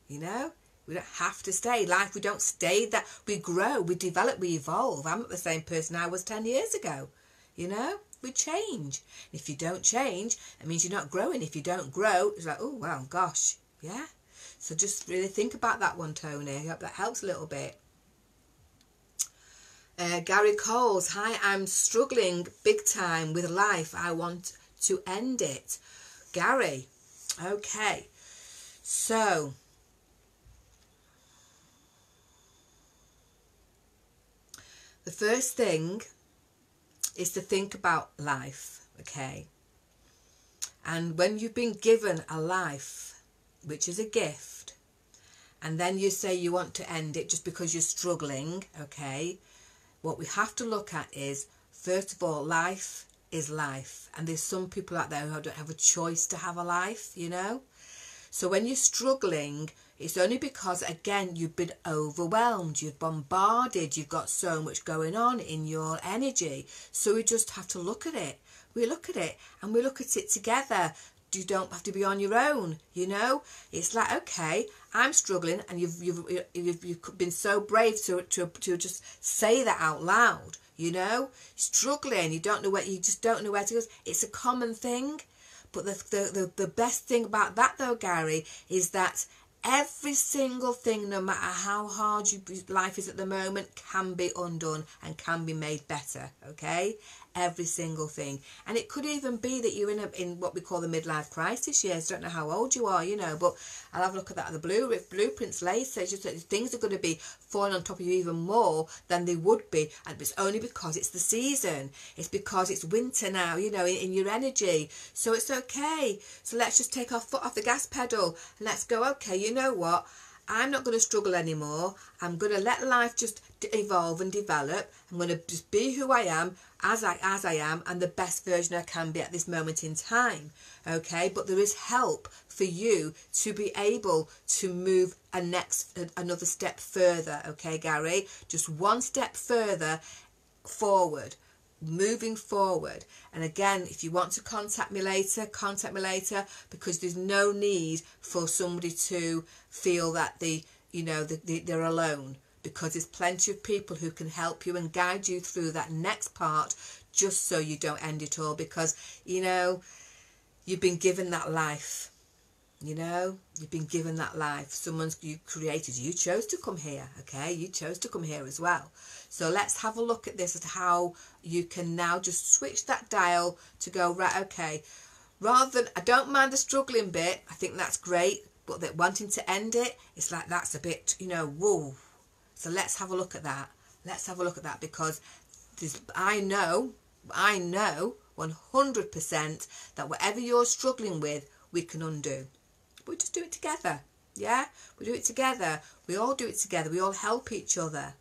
You know? We don't have to stay. Life, we don't stay that. We grow, we develop, we evolve. I'm not the same person I was 10 years ago. You know? with change. If you don't change, it means you're not growing. If you don't grow, it's like, oh, well, gosh, yeah. So just really think about that one, Tony. I hope that helps a little bit. Gary Coles, hi, I'm struggling big time with life. I want to end it. Gary, okay. So, the first thing is to think about life, okay? And when you've been given a life, which is a gift, and then you say you want to end it just because you're struggling, okay? What we have to look at is, first of all, life is life. And there's some people out there who don't have a choice to have a life, you know? So when you're struggling, it's only because, again, you've been overwhelmed, you've bombarded, you've got so much going on in your energy. So we just have to look at it. We look at it and we look at it together. You don't have to be on your own, you know. It's like, okay, I'm struggling, and you've been so brave to just say that out loud, you know. Struggling, you just don't know where to go. It's a common thing, but the best thing about that though, Gary, is that every single thing, no matter how hard life is at the moment, can be undone and can be made better, okay? Every single thing. And it could even be that you're in what we call the midlife crisis years. I don't know how old you are, you know, but I'll have a look at that at the blueprints later. It's just that things are going to be falling on top of you even more than they would be, and it's only because it's the season. It's because it's winter now, you know, in your energy. So it's okay. So let's just take our foot off the gas pedal and let's go, okay, you know what? I'm not going to struggle anymore. I'm going to let life just evolve and develop. I'm going to just be who I am, as I am, and the best version I can be at this moment in time. Okay, but there is help for you to be able to move another step further. Okay, Gary, just one step further forward. Moving forward. And again, if you want to contact me later, because there's no need for somebody to feel that they're alone, because there's plenty of people who can help you and guide you through that next part, just so you don't end it all, because you know you've been given that life. You know, you've been given that life. You created, you chose to come here, okay? You chose to come here as well. So let's have a look at this, at how you can now just switch that dial to go, right, okay, rather than, I don't mind the struggling bit, I think that's great, but that wanting to end it, it's like, that's a bit, you know, whoa. So let's have a look at that. Let's have a look at that, because I know 100% that whatever you're struggling with, we can undo. We just do it together, yeah? We do it together. We all do it together. We all help each other.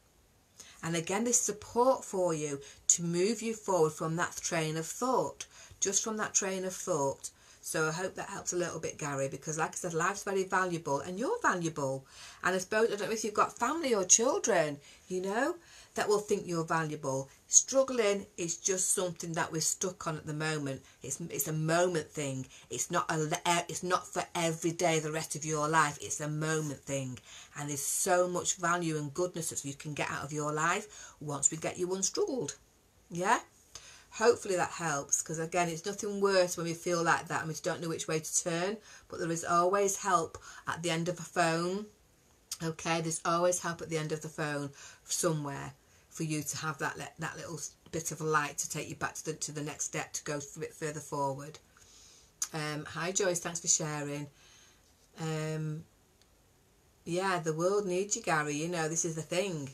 And again, this support for you to move you forward from that train of thought, just from that train of thought. So I hope that helps a little bit, Gary, because like I said, life's very valuable and you're valuable. And I suppose, I don't know if you've got family or children, you know, that will think you're valuable. Struggling is just something that we're stuck on at the moment. It's a moment thing. It's not for every day the rest of your life. It's a moment thing. And there's so much value and goodness that you can get out of your life once we get you unstruggled. Yeah? Hopefully that helps, because again, it's nothing worse when we feel like that and we just don't know which way to turn. But there is always help at the end of a phone. Okay, there's always help at the end of the phone somewhere for you to have that little bit of a light to take you back to the next step, to go a bit further forward. Hi Joyce, thanks for sharing. Yeah, the world needs you, Gary. You know, this is the thing.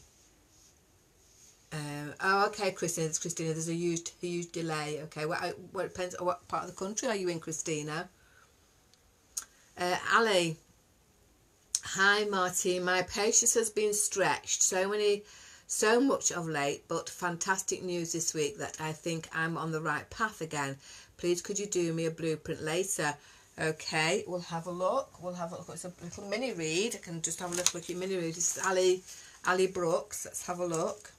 Oh, okay, Christina, there's a huge delay. Okay, well, it depends on what part of the country are you in, Christina. Ali, hi Martine, my patience has been stretched so much of late, but fantastic news this week that I think I'm on the right path again. Please could you do me a blueprint later? Okay, we'll have a look. It's a little mini read. I can just have a little look at mini read. This is Ali Brooks. Let's have a look.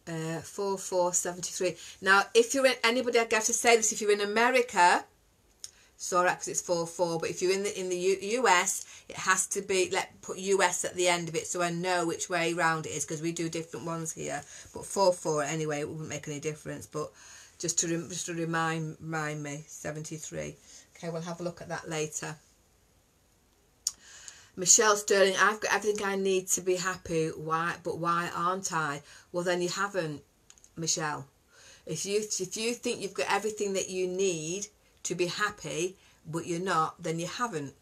Uh, 4473. Now, if you're in, anybody, I have to say this, if you're in America, So right, because it's 4-4. But if you're in the US, it has to be, put US at the end of it so I know which way round it is, because we do different ones here. But 4-4 anyway, it wouldn't make any difference. But just to remind me, 73. Okay, we'll have a look at that later. Michelle Sterling, I've got everything I need to be happy. Why? But why aren't I? Well, then you haven't, Michelle. If you think you've got everything that you need to be happy, but you're not, then you haven't.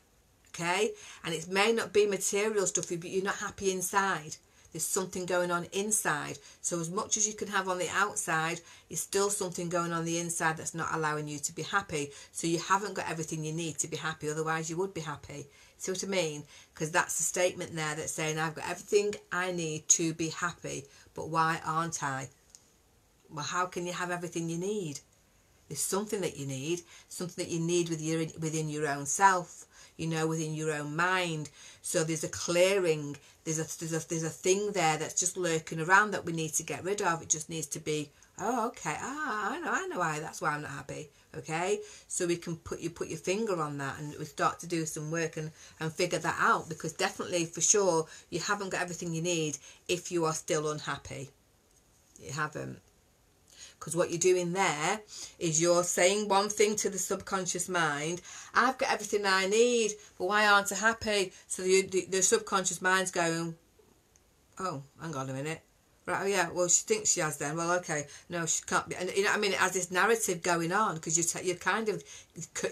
Okay? And it may not be material stuff, but you're not happy inside. There's something going on inside. So as much as you can have on the outside, there's still something going on the inside that's not allowing you to be happy. So you haven't got everything you need to be happy, otherwise you would be happy. See what I mean? Because that's the statement there that's saying, I've got everything I need to be happy, but why aren't I? Well, how can you have everything you need? There's something that you need, something that you need within your own self, you know, within your own mind. So there's a clearing, there's a thing there that's just lurking around that we need to get rid of. It just needs to be, oh, okay, I know why, that's why I'm not happy. Okay, so we can put your finger on that, and we start to do some work and figure that out, because definitely for sure you haven't got everything you need if you are still unhappy. You haven't. Because what you're doing there is you're saying one thing to the subconscious mind, I've got everything I need, but why aren't I happy? So the subconscious mind's going, oh, hang on a minute. Right, oh yeah, well, she thinks she has then. Well, okay, no, she can't be. And you know what I mean? It has this narrative going on, because you're kind of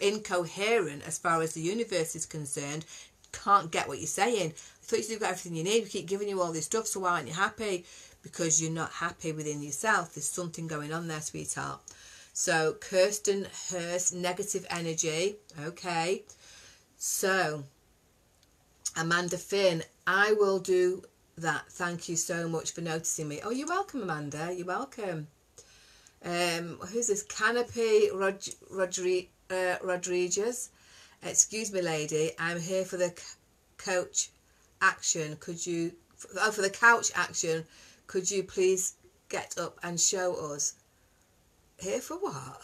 incoherent as far as the universe is concerned. Can't get what you're saying. I thought you've got everything you need. We keep giving you all this stuff, so why aren't you happy? Because you're not happy within yourself. There's something going on there, sweetheart. So, Kirsten Hurst, negative energy. Okay. So, Amanda Finn, I will do that. Thank you so much for noticing me. Oh, you're welcome, Amanda. You're welcome. Who's this? Canopy Rodriguez. Excuse me, lady. I'm here for the coach action. Could you... Oh, for the couch action. Could you please get up and show us? Here for what?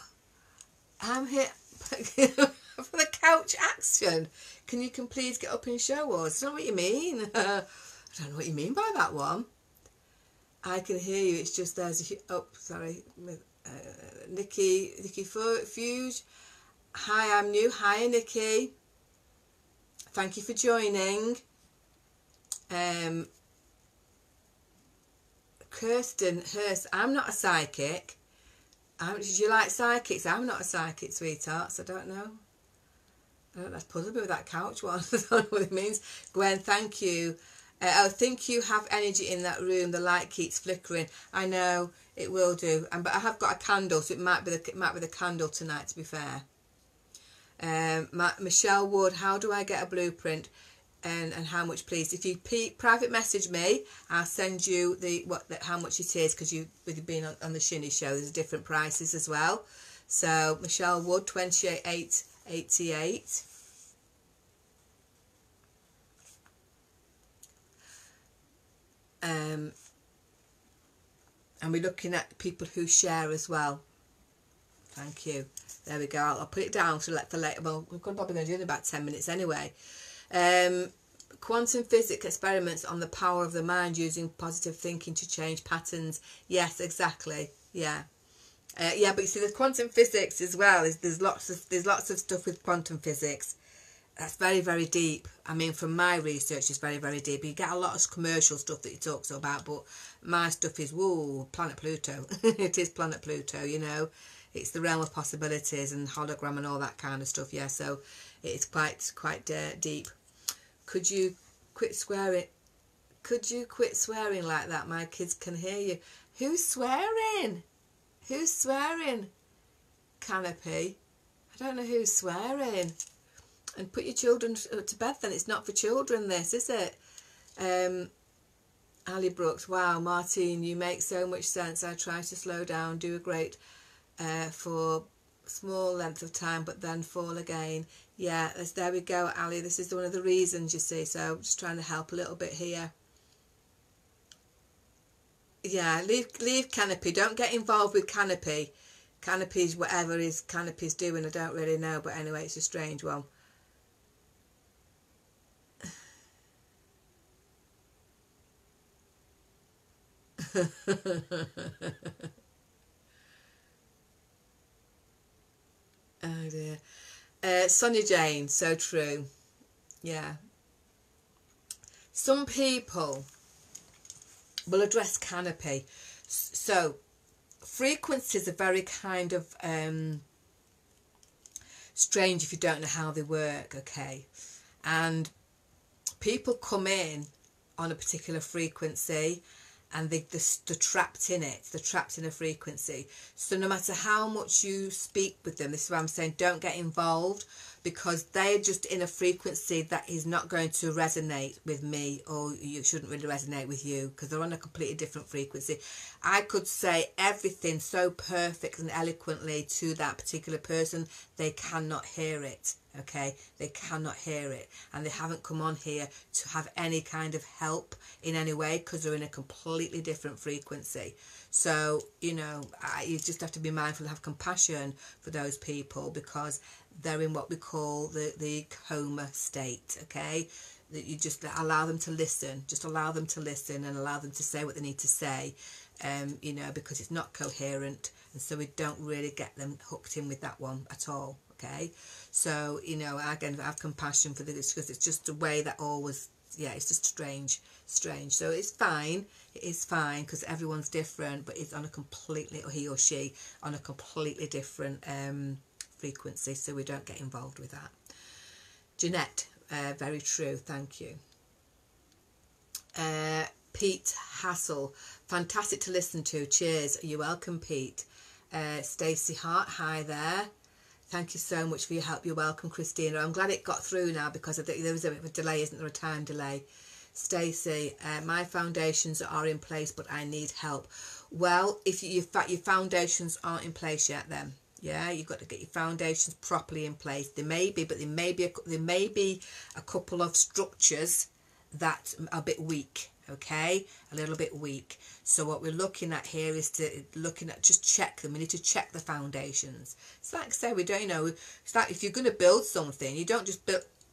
I'm here for the couch action. Can you please get up and show us? I don't know what you mean. I don't know what you mean by that one. I can hear you. It's just there's a... Oh, sorry. Nikki Fuge. Hi, I'm new. Hi, Nikki. Thank you for joining. Kirsten Hurst, I'm not a psychic. Did you like psychics? I'm not a psychic, sweetheart, so I don't know. That's puzzled me with that couch one. I don't know what it means. Gwen, thank you. I think you have energy in that room. The light keeps flickering. I know, it will do. But I have got a candle, so it might be the candle tonight, to be fair. Michelle Wood, how do I get a blueprint? And how much, please? If you private message me, I'll send you how much it is, because with you being on the Shinny show, there's different prices as well. So Michelle Wood, 28.88. And we're looking at people who share as well. Thank you. There we go. I'll put it down to let for later. Well, we're probably going to do it in about 10 minutes anyway. Quantum physics experiments on the power of the mind using positive thinking to change patterns. Yes, exactly. Yeah. Yeah, but you see, the quantum physics as well there's lots of stuff with quantum physics. That's very, very deep. I mean, from my research, it's very, very deep. You get a lot of commercial stuff that he talks about, but my stuff is, whoa, planet Pluto. It is planet Pluto, you know. It's the realm of possibilities and hologram and all that kind of stuff, yeah. So it's quite deep. Could you quit swearing? Could you quit swearing like that? My kids can hear you. Who's swearing? Who's swearing? Canopy. I don't know who's swearing. And put your children to bed then. It's not for children, this, is it? Ali Brooks. Wow, Martine, you make so much sense. I try to slow down, do a great for small length of time, but then fall again. Yeah, there we go, Ali. This is one of the reasons, you see. So I'm just trying to help a little bit here. Yeah, leave Canopy. Don't get involved with Canopy. Canopy's, whatever is Canopy's doing, I don't really know, but anyway, it's a strange one. Oh dear. Sonia Jane, so true. Yeah. Some people will address Canopy. So frequencies are very kind of strange if you don't know how they work, okay? And people come in on a particular frequency and they're trapped in it. They're trapped in a frequency. So no matter how much you speak with them, this is why I'm saying don't get involved, because they're just in a frequency that is not going to resonate with me, or you shouldn't really resonate with you, because they're on a completely different frequency. I could say everything so perfect and eloquently to that particular person, they cannot hear it. Okay, they cannot hear it, and they haven't come on here to have any kind of help in any way, because they're in a completely different frequency. So you know, you just have to be mindful and have compassion for those people, because they're in what we call the coma state. Okay, that you just allow them to listen, just allow them to listen and allow them to say what they need to say, you know, because it's not coherent, and so we don't really get them hooked in with that one at all. Okay, so you know, again, I have compassion for this, because it's just a way that always, yeah, it's just strange. So it's fine, it is fine, because everyone's different, but it's on a completely, or he or she, on a completely different frequency, so we don't get involved with that. Jeanette, very true, thank you. Pete Hassel, fantastic to listen to, cheers. You're welcome, Pete. Stacey Hart, hi there. Thank you so much for your help. You're welcome, Christina. I'm glad it got through now, because I think there was a bit of a delay, isn't there, a time delay. Stacey, my foundations are in place, but I need help. Well, if your foundations aren't in place yet, then yeah, you've got to get your foundations properly in place. There may be a couple of structures that are a bit weak. Okay, a little bit weak. So what we're looking at here is just check them. We need to check the foundations. It's like I say, we don't, you know, it's like if you're going to build something, you don't just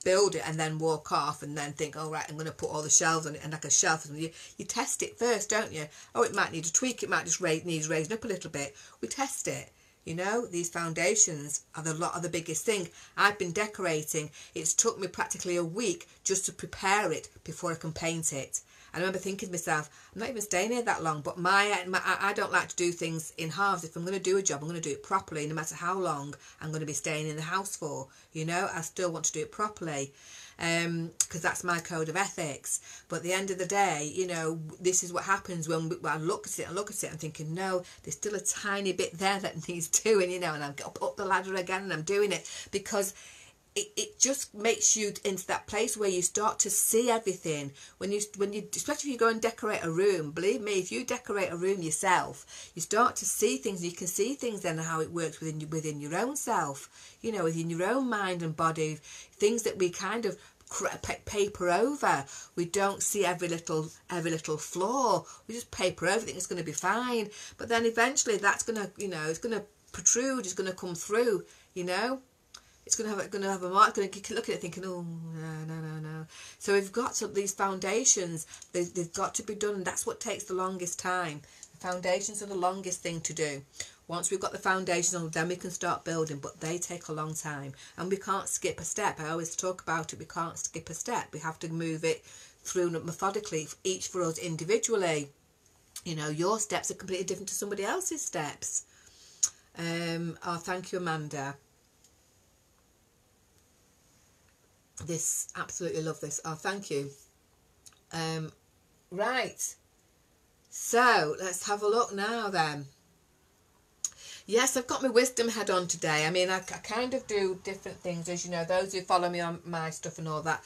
build it and then walk off and then think, oh right, I'm going to put all the shelves on it and like a shelf. You test it first, don't you? Oh, it might need a tweak, it might just need raising up a little bit. We test it. You know, these foundations are the biggest thing. I've been decorating. It's took me practically a week just to prepare it before I can paint it. I remember thinking to myself, I'm not even staying here that long, but I don't like to do things in halves. If I'm going to do a job, I'm going to do it properly, no matter how long I'm going to be staying in the house for. You know, I still want to do it properly, because that's my code of ethics. But at the end of the day, you know, this is what happens when I look at it, I'm thinking, no, there's still a tiny bit there that needs doing, you know, and I'm up the ladder again and I'm doing it, because it just makes you into that place where you start to see everything. When you especially if you go and decorate a room, believe me, if you decorate a room yourself, you start to see things. You can see things then, how it works within your own self, you know, within your own mind and body. Things that we kind of paper over. We don't see every little flaw. We just paper over, think it's going to be fine. But then eventually that's going to, you know, it's going to protrude. It's going to come through, you know. It's going to have a mark. Going to look at it thinking, oh, no. So we've got these foundations. They've got to be done, and that's what takes the longest time. The foundations are the longest thing to do. Once we've got the foundations on, then we can start building, but they take a long time, and we can't skip a step. I always talk about it. We can't skip a step. We have to move it through methodically, each for us individually. You know, your steps are completely different to somebody else's steps. Oh, thank you, Amanda. This, absolutely love this. Oh, thank you. Right, so let's have a look now then. Yes, I've got my wisdom head on today. I mean, I kind of do different things, as you know, those who follow me on my stuff and all that.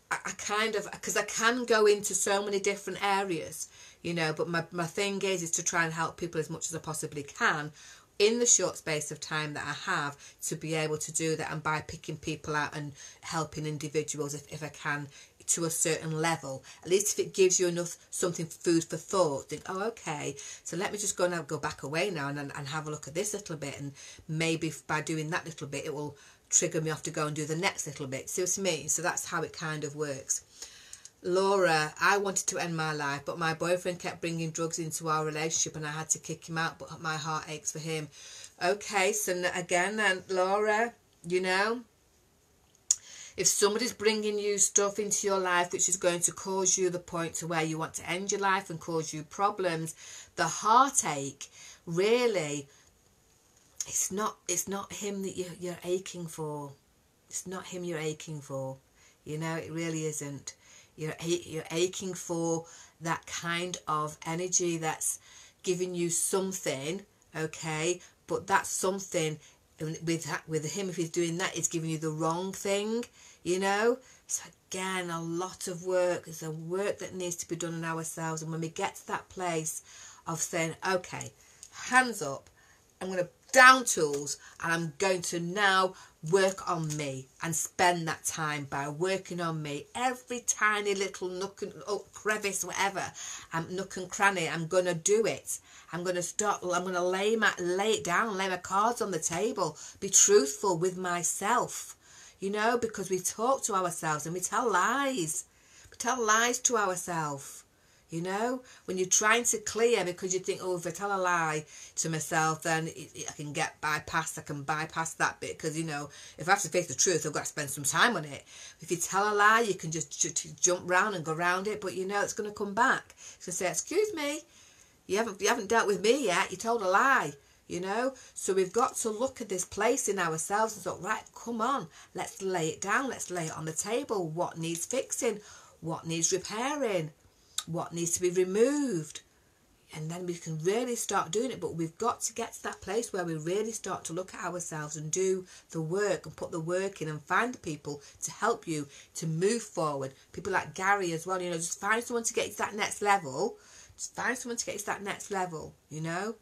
I kind of, because I can go into so many different areas, you know, but my thing is to try and help people as much as I possibly can in the short space of time that I have to be able to do that, and by picking people out and helping individuals if I can to a certain level. At least if it gives you enough something, food for thought, think, oh, okay, so let me just go back away now and have a look at this little bit, and maybe by doing that little bit it will trigger me off to go and do the next little bit. See what I mean? So that's how it kind of works. Laura, I wanted to end my life, but my boyfriend kept bringing drugs into our relationship and I had to kick him out, but my heart aches for him. Okay, so again, Laura, you know, if somebody's bringing you stuff into your life which is going to cause you the point to where you want to end your life and cause you problems, the heartache, really, it's not him that you're aching for. It's not him you're aching for. You know, it really isn't. You're aching for that kind of energy that's giving you something, okay? But that something, with him, if he's doing that, it's giving you the wrong thing, you know? So again, a lot of work. There's a work that needs to be done on ourselves. And when we get to that place of saying, okay, hands up, I'm going to down tools, and I'm going to now work on me and spend that time by working on me. Every tiny little nook and crevice, whatever, nook and cranny, I'm going to do it. I'm going to lay it down, lay my cards on the table, be truthful with myself, you know, because we talk to ourselves and we tell lies. We tell lies to ourselves. You know, when you're trying to clear because you think, oh, if I tell a lie to myself, then I can bypass that bit, because, you know, if I have to face the truth, I've got to spend some time on it. If you tell a lie, you can just jump round and go round it, but you know it's going to come back. So say, excuse me, you haven't dealt with me yet, you told a lie, you know. So we've got to look at this place in ourselves and say, right, come on, let's lay it down, let's lay it on the table. What needs fixing? What needs repairing? What needs to be removed? And then we can really start doing it. But we've got to get to that place where we really start to look at ourselves and do the work and put the work in and find people to help you to move forward. People like Gary as well, you know, just find someone to get you to that next level. Just find someone to get you to that next level, you know.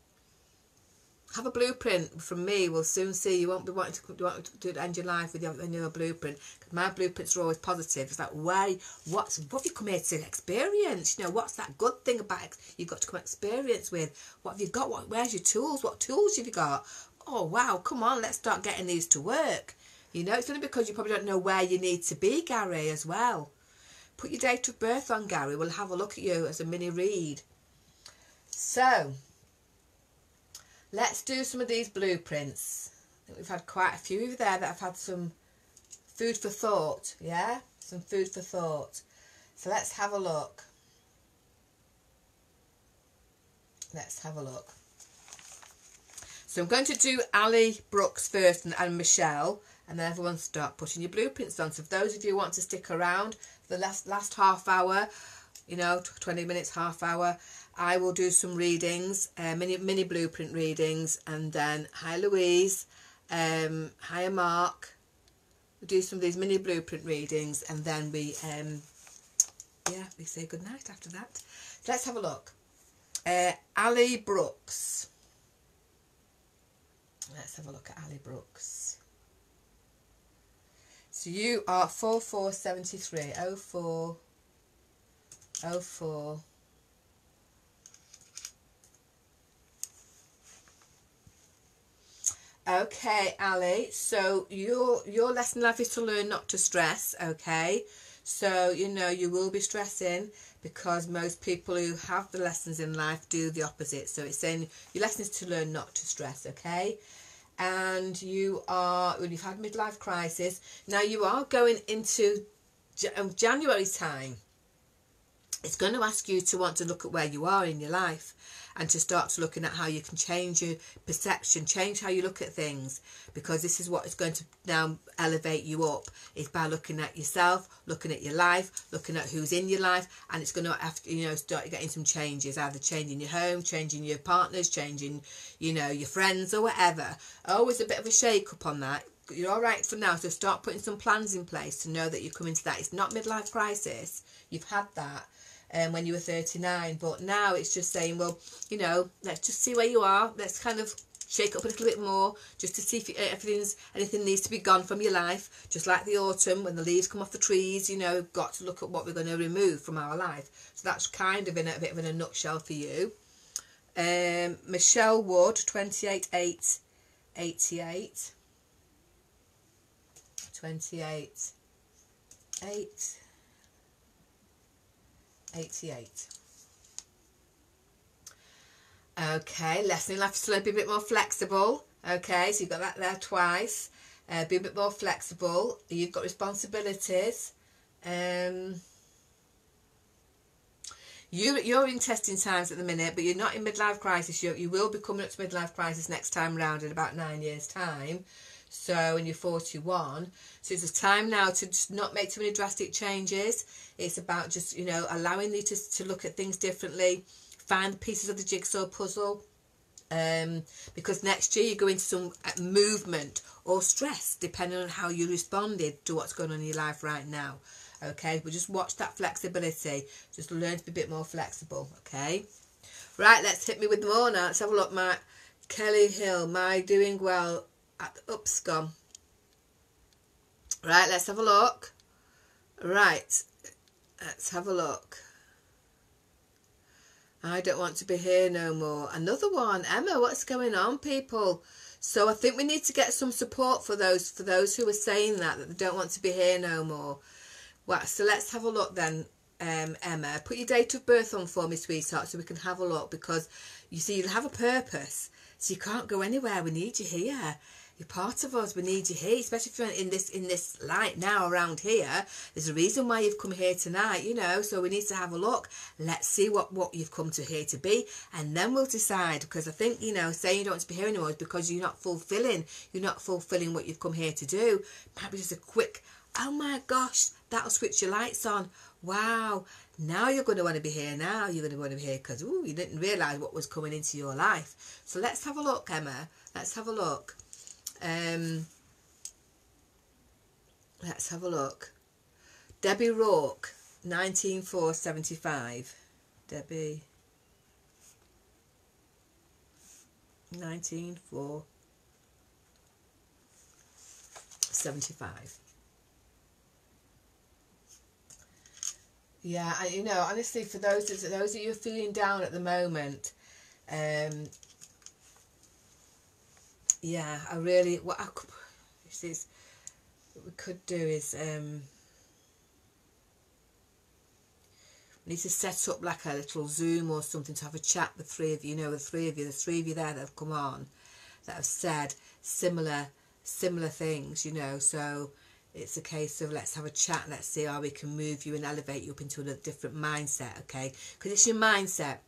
Have a blueprint from me. We'll soon see. You won't be wanting to end your life with your blueprint. Because my blueprints are always positive. It's like, why? What have you come here to experience? You know, what's that good thing about you've got to come experience with? What have you got? Where's your tools? What tools have you got? Oh, wow, come on, let's start getting these to work. You know, it's only because you probably don't know where you need to be, Gary, as well. Put your date of birth on, Gary. We'll have a look at you as a mini read. So, let's do some of these blueprints. I think we've had quite a few there that have had some food for thought, yeah? Some food for thought. So let's have a look. Let's have a look. So I'm going to do Ali Brooks first and Michelle, and then everyone start putting your blueprints on. So if those of you who want to stick around for the last half hour, you know, 20 minutes, half hour, I will do some readings, mini blueprint readings, and then hi Louise, hi Mark. We'll do some of these mini blueprint readings, and then we say good night after that. So let's have a look. Ali Brooks. Let's have a look at Ali Brooks. So you are 4473, 04. Okay, Ali, so your lesson in life is to learn not to stress, okay? So, you know, you will be stressing because most people who have the lessons in life do the opposite. So it's saying your lesson is to learn not to stress, okay? And you've had midlife crisis. Now you are going into January time. It's going to ask you to want to look at where you are in your life and to start to looking at how you can change your perception, change how you look at things, because this is what is going to now elevate you up, is by looking at yourself, looking at your life, looking at who's in your life, and it's going to have to, you know, start getting some changes, either changing your home, changing your partners, changing, you know, your friends or whatever. Always a bit of a shake up on that. You're all right for now, so start putting some plans in place to know that you're coming to that. It's not midlife crisis. You've had that when you were 39, but now it's just saying, well, you know, let's just see where you are. Let's kind of shake up a little bit more, just to see if anything needs to be gone from your life. Just like the autumn, when the leaves come off the trees, you know, got to look at what we're going to remove from our life. So that's kind of in a bit of in a nutshell for you. Michelle Wood, 28/8/88. 28/8/88. Okay, lesson in life is to be a bit more flexible. Okay, so you've got that there twice. Be a bit more flexible. You've got responsibilities. You're in testing times at the minute, but you're not in midlife crisis. You will be coming up to midlife crisis next time round in about 9 years' time. So, when you're 41. So it's time now to just not make too many drastic changes. It's about just, you know, allowing you to look at things differently. Find the pieces of the jigsaw puzzle. Because next year you go into some movement or stress, depending on how you responded to what's going on in your life right now. Okay, but just watch that flexibility. Just learn to be a bit more flexible. Okay, right, let's hit me with more now. Let's have a look. My Kelly Hill, my doing well at the Upscom. Right, let's have a look. Right, let's have a look. I don't want to be here no more. Another one. Emma, what's going on, people? So I think we need to get some support for those who are saying that they don't want to be here no more. Well, so let's have a look then, Emma. Put your date of birth on for me, sweetheart, so we can have a look, because you see, you'll have a purpose. So you can't go anywhere. We need you here. You're part of us. We need you here, especially if you're in this light now around here. There's a reason why you've come here tonight, you know. So we need to have a look. Let's see what you've come to here to be, and then we'll decide. Because I think, you know, saying you don't want to be here anymore is because you're not fulfilling what you've come here to do. Might be just a quick, oh my gosh, that'll switch your lights on. Wow, now you're going to want to be here now. You're going to want to be here because you didn't realise what was coming into your life. So let's have a look, Emma. Let's have a look. Let's have a look. Debbie Rourke, 19/4/75. Debbie, 19/4/75. Yeah, and you know, honestly, for those of you who are feeling down at the moment, yeah, what we could do is we need to set up like a little Zoom or something to have a chat with three of you. You know, the three of you there that have come on, that have said similar things. You know, so it's a case of let's have a chat. Let's see how we can move you and elevate you up into a different mindset. Okay, because it's your mindset.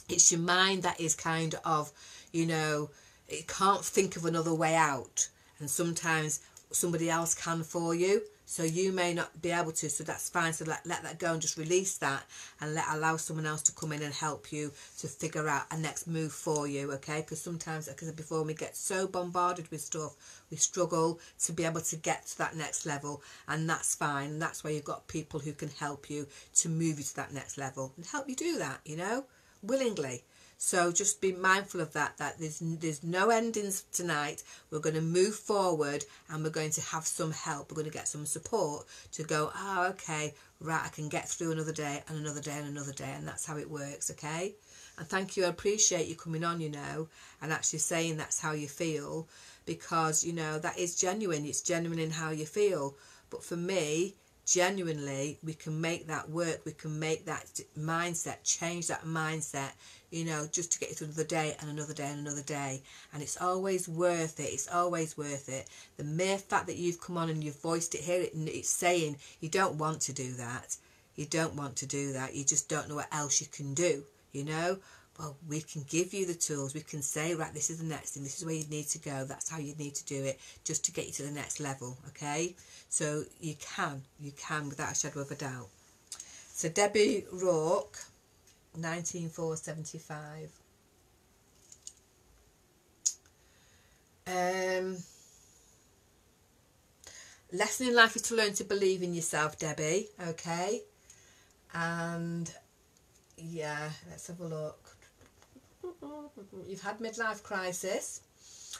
It's your mind that is kind of, you know, it can't think of another way out, and sometimes somebody else can for you, so you may not be able to, so that's fine. So let that go and just release that, and allow someone else to come in and help you to figure out a next move for you. Okay, because sometimes, like I said before, when we get so bombarded with stuff, we struggle to be able to get to that next level, and that's fine. And that's why you've got people who can help you to move you to that next level and help you do that, you know, willingly. So just be mindful of that there's no endings tonight. We're going to move forward, and we're going to have some help. We're going to get some support to go, oh, okay, right, I can get through another day and another day and another day, and that's how it works. Okay, and thank you. I appreciate you coming on, you know, and actually saying that's how you feel, because, you know, that is genuine. It's genuine in how you feel. But for me, genuinely, we can make that work. We can make that mindset, change that mindset, you know, just to get you through another day and another day and another day. And it's always worth it. It's always worth it. The mere fact that you've come on and you've voiced it here, it's saying you don't want to do that. You don't want to do that. You just don't know what else you can do, you know. Well, we can give you the tools. We can say, right, this is the next thing. This is where you need to go. That's how you need to do it, just to get you to the next level, okay? So you can without a shadow of a doubt. So Debbie Rourke, 19/4/75. Lesson in life is to learn to believe in yourself, Debbie, okay? And yeah, let's have a look. you've had midlife crisis.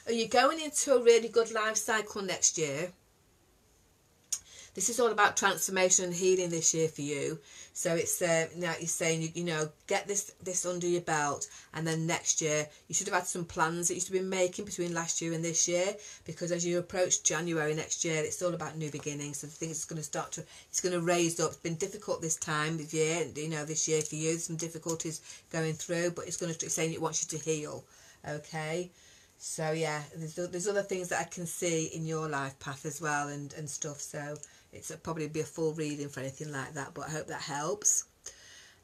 Are you going into a really good life cycle next year? This is all about transformation and healing this year for you. So it's now you're saying, you know, get this under your belt, and then next year you should have had some plans that you should have been making between last year and this year, because as you approach January next year, it's all about new beginnings. So the thing is going to start to, it's going to raise up. It's been difficult this time of year, you know, this year for you. There's some difficulties going through, but it's going to, it's saying it wants you to heal. Okay. So yeah, there's other things that I can see in your life path as well, and stuff. So it's probably be a full reading for anything like that, but I hope that helps.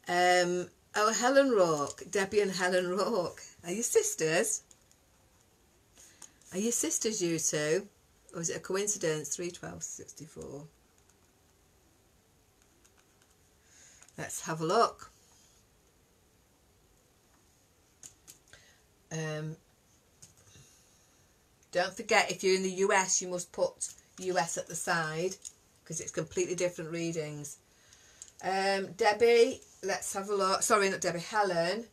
Oh, Helen Rourke, Debbie and Helen Rourke, are you sisters? Are you sisters, you two? Or is it a coincidence? 31264. Let's have a look. Don't forget, if you're in the US, you must put US at the side, because it's completely different readings. Debbie, let's have a look. Sorry, not Debbie, Helen.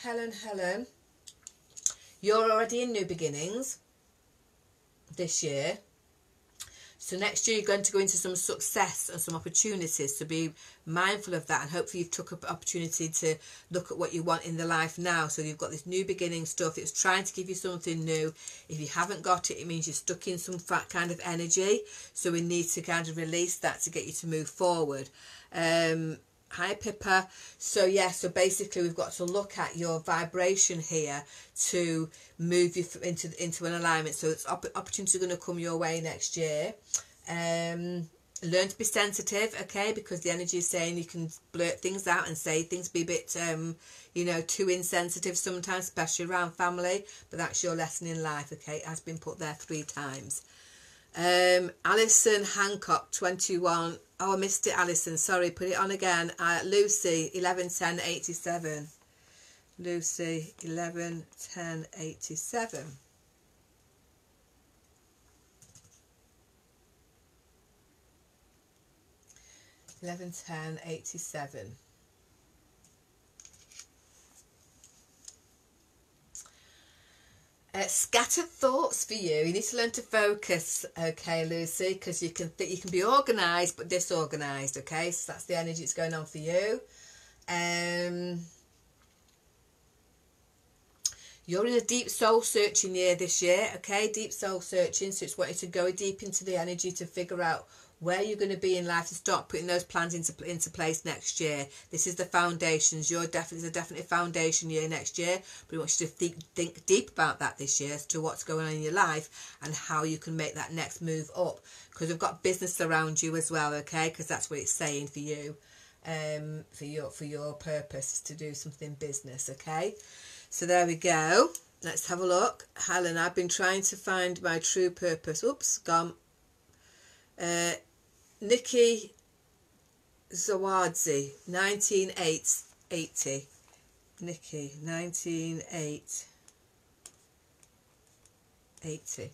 Helen. You're already in new beginnings this year. So next year you're going to go into some success and some opportunities, so be mindful of that, and hopefully you've took an opportunity to look at what you want in the life now. So you've got this new beginning stuff. It's trying to give you something new. If you haven't got it, it means you're stuck in some kind of energy. So we need to kind of release that to get you to move forward. Hi Pippa. So yeah, so basically we've got to look at your vibration here to move you into an alignment. So it's opportunities are going to come your way next year. Learn to be sensitive, okay, because the energy is saying you can blurt things out and say things, be a bit you know, too insensitive sometimes, especially around family, but that's your lesson in life, okay. It has been put there 3 times. Alison Hancock, 21. Oh, I missed it, Alison. Sorry, put it on again. Lucy, 111087. Lucy, 111087. Scattered thoughts for you. You need to learn to focus, okay, Lucy, because you can be organised but disorganised, okay. So that's the energy that's going on for you. You're in a deep soul searching year this year, okay, deep soul searching. So it's wanting to go deep into the energy to figure out where you're going to be in life, to start putting those plans into place next year. This is the foundations. It's a definitely foundation year next year, but we want you to think deep about that this year as to what's going on in your life and how you can make that next move up, because we've got business around you as well, okay, because that's what it's saying for you, for your purpose to do something business, okay. So there we go. Let's have a look. Helen, I've been trying to find my true purpose. Oops, gone. Nikki Zawadzi, 1980. Nikki, 1980. 1980.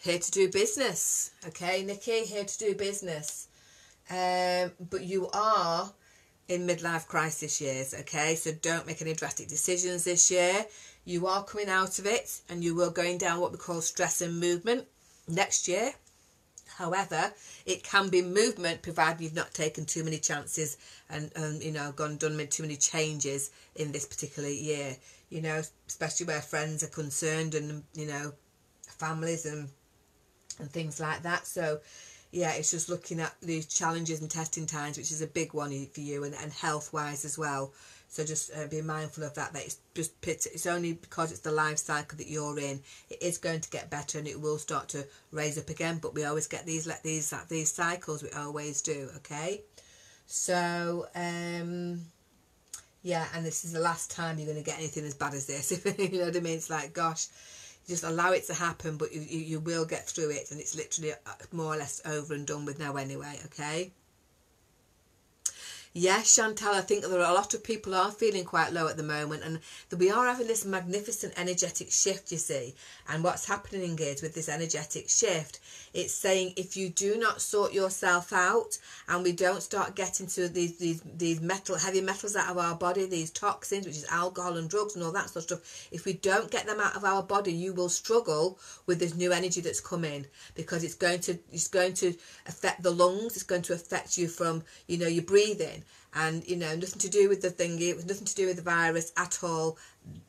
Here to do business, okay, Nikki, here to do business. But you are in midlife crisis years, okay, so don't make any drastic decisions this year. You are coming out of it, and you will going down what we call stress and movement next year. However, it can be movement provided you've not taken too many chances and you know, done too many changes in this particular year, you know, especially where friends are concerned, and you know, families and things like that. So yeah, it's just looking at these challenges and testing times, which is a big one for you, and health wise as well. So just be mindful of that. It's only because it's the life cycle that you're in. It is going to get better, and it will start to raise up again, but we always get these cycles, we always do, okay. So yeah, and this is the last time you're going to get anything as bad as this. You know what I mean? It's like, gosh, just allow it to happen, but you will get through it, and it's literally more or less over and done with now anyway, okay. Yes, Chantal, I think there are a lot of people are feeling quite low at the moment, and we are having this magnificent energetic shift, you see. And what's happening is, with this energetic shift, it's saying if you do not sort yourself out and we don't start getting to these heavy metals out of our body, these toxins, which is alcohol and drugs and all that sort of stuff, if we don't get them out of our body, you will struggle with this new energy that's coming, because it's going to affect the lungs, it's going to affect you from, you know, your breathing. And, you know, nothing to do with the thingy, it was nothing to do with the virus at all.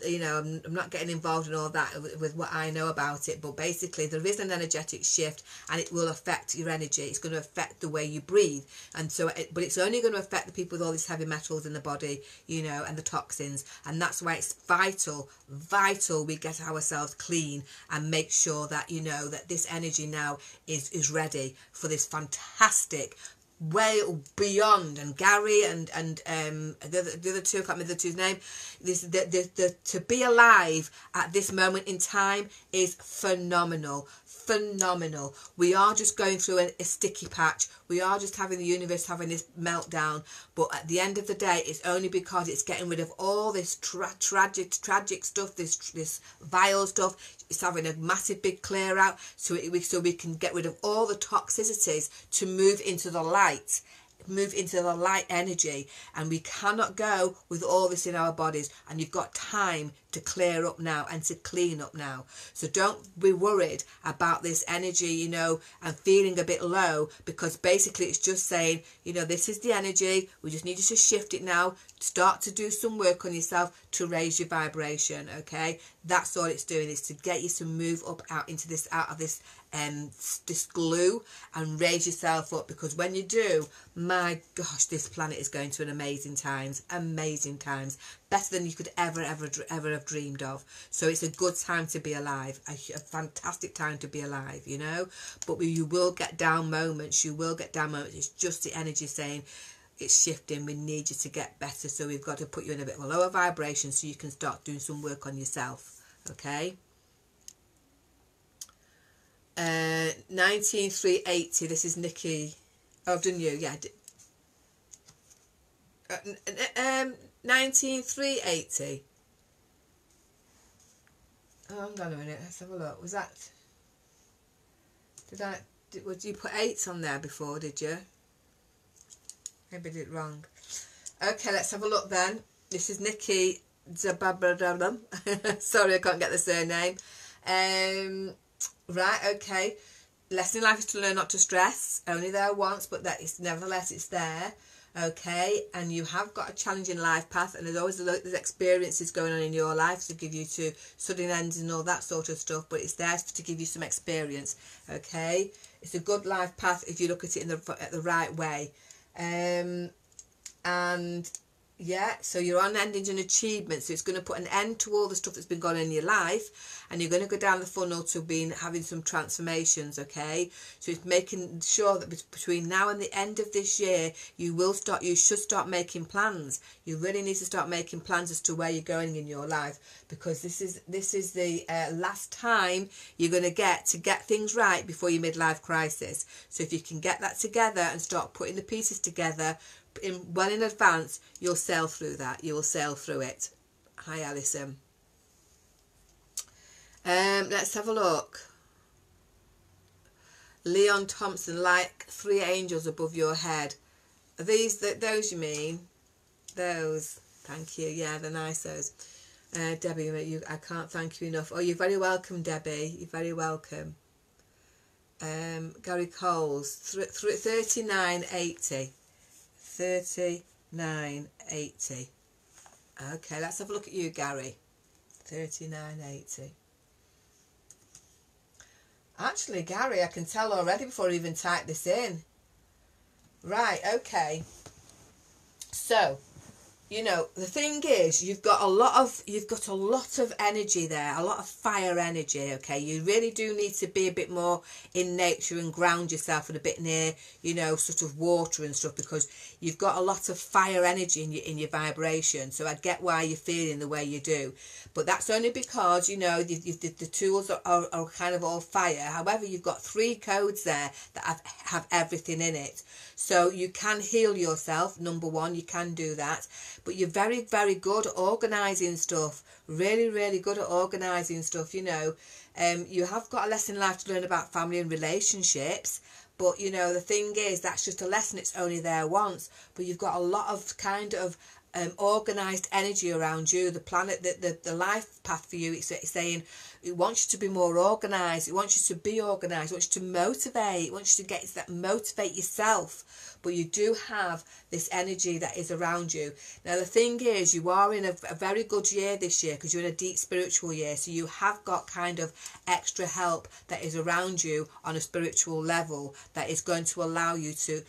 You know, I'm not getting involved in all that with what I know about it, but basically there is an energetic shift, and it will affect your energy. It's going to affect the way you breathe, and so but it's only going to affect the people with all these heavy metals in the body, you know, and the toxins. And that's why it's vital we get ourselves clean and make sure that, you know, that this energy now is ready for this fantastic way beyond. And Gary and the other two, I can't remember the two's name, to be alive at this moment in time is phenomenal. We are just going through a sticky patch. We are just having the universe having this meltdown, but at the end of the day, it's only because it's getting rid of all this tragic stuff, this vile stuff. It's having a massive big clear out, so we can get rid of all the toxicities to move into the light energy. And we cannot go with all this in our bodies, and you've got time to clear up now and to clean up now. So don't be worried about this energy, you know, and feeling a bit low, because basically it's just saying, you know, this is the energy, we just need you to shift it now, start to do some work on yourself to raise your vibration. Okay, that's all it's doing, is to get you to move up out of this glue and raise yourself up, because when you do, my gosh, this planet is going to an amazing times, better than you could ever have dreamed of. So it's a good time to be alive, a fantastic time to be alive, you know. But you will get down moments, it's just the energy saying it's shifting, we need you to get better, so we've got to put you in a bit of a lower vibration so you can start doing some work on yourself. Okay. 19380, this is Nikki. Oh, I've done you, yeah. 19380. Oh, hang on a minute, let's have a look. Was that, would you put 8 on there before, did you? Maybe I did it wrong. Okay, let's have a look then. This is Nikki Zababradam. Sorry, I can't get the surname. Right, okay. Lesson in life is to learn not to stress. Only there once, but that is nevertheless it's there. Okay, and you have got a challenging life path, and there's experiences going on in your life to give you to sudden ends and all that sort of stuff, but it's there to give you some experience. Okay, it's a good life path if you look at it in the right way. And yeah, so you're on endings and achievements, so it's going to put an end to all the stuff that's been going on in your life, and you're going to go down the funnel to having some transformations. Okay, so it's making sure that between now and the end of this year, you should start making plans. You really need to start making plans as to where you're going in your life, because this is the last time you're going to get things right before your midlife crisis. So if you can get that together and start putting the pieces together well in advance, you'll sail through that. You will sail through it. Hi, Alison. Let's have a look. Leon Thompson, like 3 angels above your head. Are those you mean? Those. Thank you. Yeah, they're nice, those. Debbie, I can't thank you enough. Oh, you're very welcome, Debbie. You're very welcome. Gary Coles, 3980. 3980. Okay, let's have a look at you, Gary. 3980. Actually, Gary, I can tell already before I even type this in. Right, okay. So, you know, the thing is, you've got a lot of energy there, a lot of fire energy. Okay, you really do need to be a bit more in nature and ground yourself and a bit near, you know, sort of water and stuff, because you've got a lot of fire energy in your vibration. So I get why you're feeling the way you do, but that's only because, you know, the tools are kind of all fire. However, you've got 3 codes there that have everything in it. So you can heal yourself, number one, you can do that. But you're very, very good at organising stuff. Really, really good at organising stuff, you know. You have got a lesson in life to learn about family and relationships. But, you know, the thing is, that's just a lesson. It's only there once. But you've got a lot of kind of organised energy around you. The planet, the life path for you, it's saying it wants you to be more organised. It wants you to be organised. It wants you to motivate. It wants you to motivate yourself. But you do have this energy that is around you. Now, the thing is, you are in a very good year this year, because you're in a deep spiritual year. So you have got kind of extra help that is around you on a spiritual level that is going to allow you to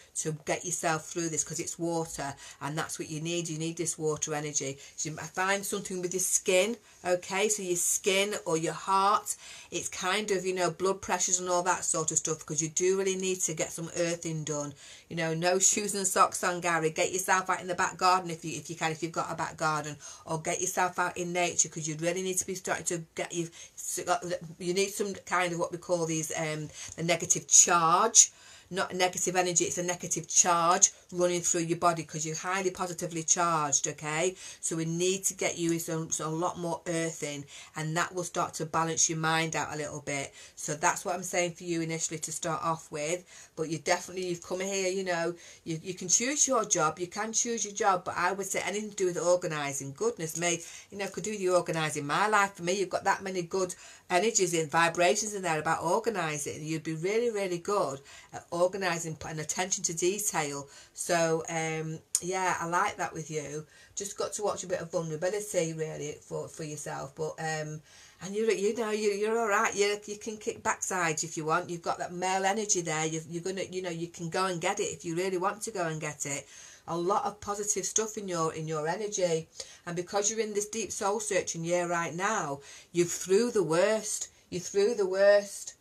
get yourself through this, because it's water, and that's what you need. You need this water energy. So you might find something with your skin, okay? So your skin or your heart, it's kind of, you know, blood pressures and all that sort of stuff, because you do really need to get some earthing done. You know, no shoes and socks on, Gary. Get yourself out in the back garden if you can, if you've got a back garden, or get yourself out in nature, because you really need to be starting to get you need some kind of what we call these the negative charge. Not negative energy, it's a negative charge running through your body, because you're highly positively charged, okay? So we need to get you a lot more earthing, and that will start to balance your mind out a little bit. So that's what I'm saying for you initially to start off with. But you've come here, you know, you can choose your job, you can choose your job, but I would say anything to do with organising, goodness me, you know, could do with you organising. My life, for me, you've got that many good energies in, vibrations in there about organising. You'd be really, really good at organising, putting attention to detail. So yeah, I like that with you. Just got to watch a bit of vulnerability really for yourself. But and you're all right. You can kick backsides if you want. You've got that male energy there. You're gonna, you know, you can go and get it if you really want to go and get it. A lot of positive stuff in your energy, and because you're in this deep soul searching year right now, you're through the worst. You're through the worst.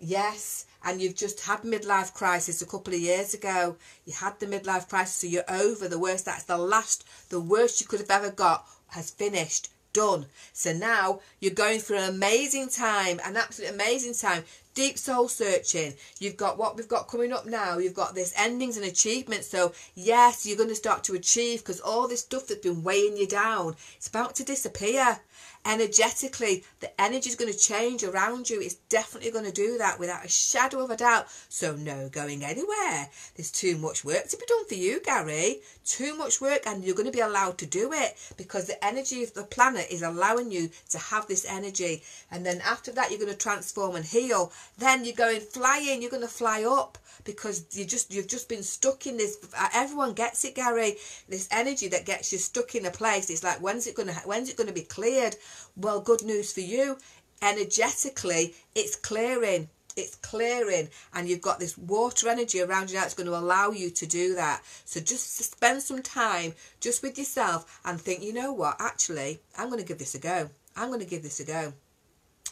Yes, and you've just had midlife crisis a couple of years ago. You had the midlife crisis, so you're over the worst. That's the worst you could have ever got has finished, done. So now you're going through an amazing time, an absolute amazing time. Deep soul searching. You've got what we've got coming up now. You've got this endings and achievements. So yes, you're going to start to achieve, because all this stuff that's been weighing you down, it's about to disappear. Energetically, the energy is going to change around you. It's definitely going to do that without a shadow of a doubt. So no going anywhere. There's too much work to be done for you, Gary. Too much work, and you're going to be allowed to do it, because the energy of the planet is allowing you to have this energy. And then after that, you're going to transform and heal. Then you're going flying. You're going to fly up, because you've just been stuck in this. Everyone gets it, Gary. This energy that gets you stuck in a place. It's like, when's it going to be cleared? Well, good news for you. Energetically, it's clearing. It's clearing, and you've got this water energy around you now. It's going to allow you to do that. So just spend some time just with yourself and think, you know what, actually, I'm going to give this a go. I'm going to give this a go.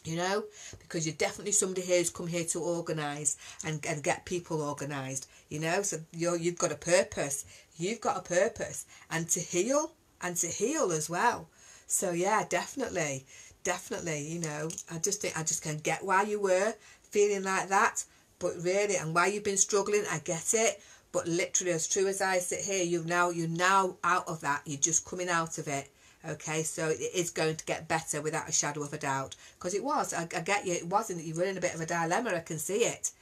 You know, because you're definitely somebody here who's come here to organise and get people organised, you know. So you've got a purpose. You've got a purpose, and to heal as well. So yeah, definitely, you know, I just can get why you were feeling like that, but really, and why you've been struggling, I get it. But literally, as true as I sit here, you're now out of that. You're just coming out of it. Okay, so it is going to get better without a shadow of a doubt. Because it was, I get you, it wasn't. You were in a bit of a dilemma. I can see it.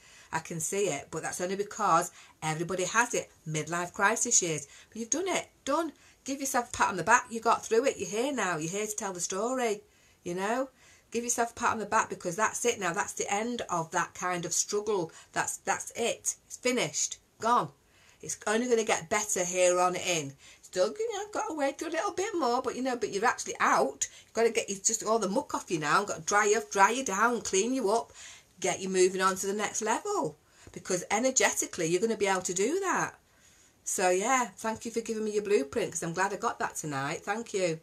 But that's only because everybody has it. Midlife crisis years. But you've done it. Done. Give yourself a pat on the back. You got through it. You're here now. You're here to tell the story. You know? Give yourself a pat on the back, because that's it now. That's the end of that kind of struggle. That's it. It's finished. Gone. It's only going to get better here on in. Still, you know, got to wait a little bit more, but you know, but you're actually out. You've got to get just all the muck off you now. Got to dry you down, clean you up, get you moving on to the next level. Because energetically, you're going to be able to do that. So yeah, thank you for giving me your blueprint, because I'm glad I got that tonight. Thank you.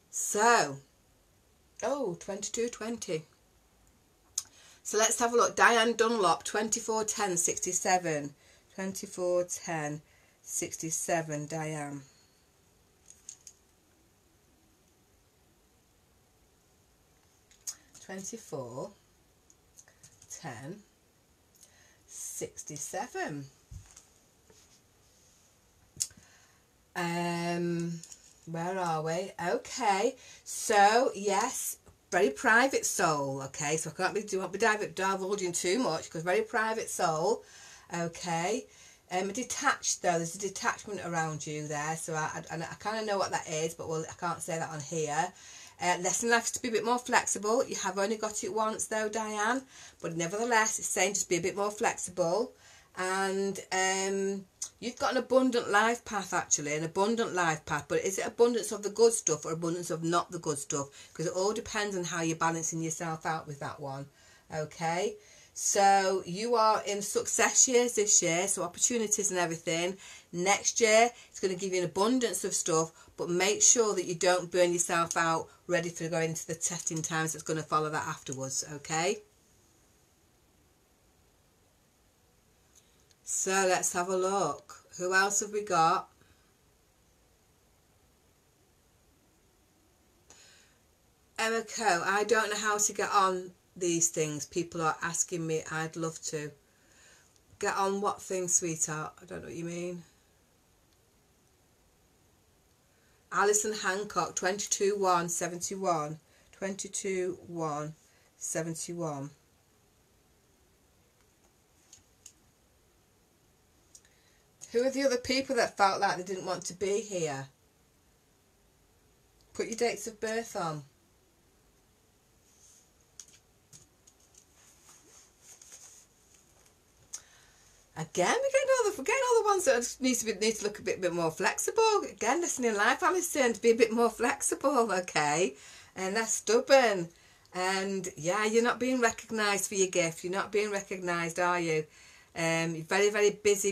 So, oh, 2220. So let's have a look. Diane Dunlop, 241067. 241067, Diane. Twenty-four, 10, 67. Where are we? Okay, so yes, very private soul. Okay, so I can't be divulging too much, because very private soul. Okay, detached though. There's a detachment around you there, so I kind of know what that is, but I can't say that on here. Lesson life is to be a bit more flexible. You have only got it once though, Diane, but nevertheless it's saying just be a bit more flexible. And you've got an abundant life path, actually, an abundant life path, but is it abundance of the good stuff or abundance of not the good stuff? Because it all depends on how you're balancing yourself out with that one. Okay, so you are in success years this year, so opportunities and everything. Next year it's going to give you an abundance of stuff, but make sure that you don't burn yourself out ready for going into the testing times that's going to follow that afterwards. Okay, so let's have a look. Who else have we got? Emma Co. I don't know how to get on these things. People are asking me. I'd love to. Get on what thing, sweetheart? I don't know what you mean. Alison Hancock, 22-1-71. 22-1-71. Who are the other people that felt like they didn't want to be here? Put your dates of birth on. Again, we're getting all the ones that need to look a bit more flexible. Again, listening life, Alison, to be a bit more flexible, okay? And that's stubborn. And yeah, you're not being recognised for your gift. You're not being recognised, are you? You're very, very busy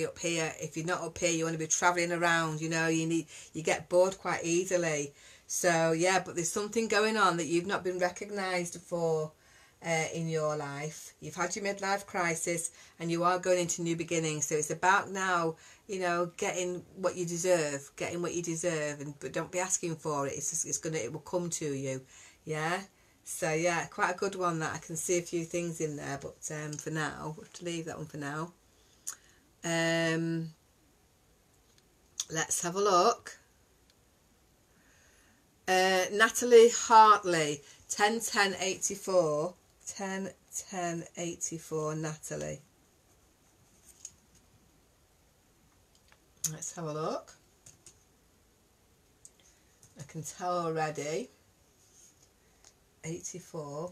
up here. If you're not up here, you want to be travelling around. You know, you get bored quite easily. So yeah, but there's something going on that you've not been recognised for. In your life. You've had your midlife crisis and you are going into new beginnings, so it's about now, you know, getting what you deserve, but don't be asking for it. It will come to you. Yeah, so yeah, quite a good one. That I can see a few things in there, but for now we'll have to leave that one for now. Let's have a look. Natalie Hartley, 10-10-84. 10-10-84, Natalie. Let's have a look. I can tell already. 84.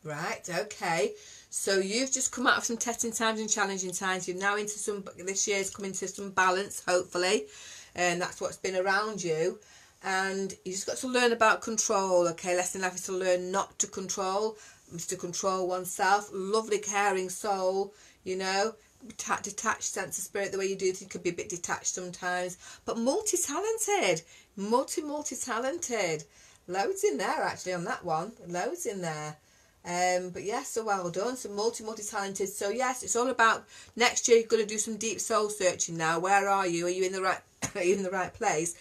Right, okay. So you've just come out of some testing times and challenging times. You're now into this year's coming to some balance, hopefully. And that's what's been around you. And you just got to learn about control, okay? Lesson life is to learn not to control. It's to control oneself. Lovely, caring soul, you know. Detached sense of spirit, the way you do things could be a bit detached sometimes. But multi-talented. Multi-talented. Loads in there, actually, on that one. Loads in there. But yes, so well done. So multi-talented. So yes, it's all about next year. You're going to do some deep soul searching now. Where are you? Are you in the right? Are you in the right place?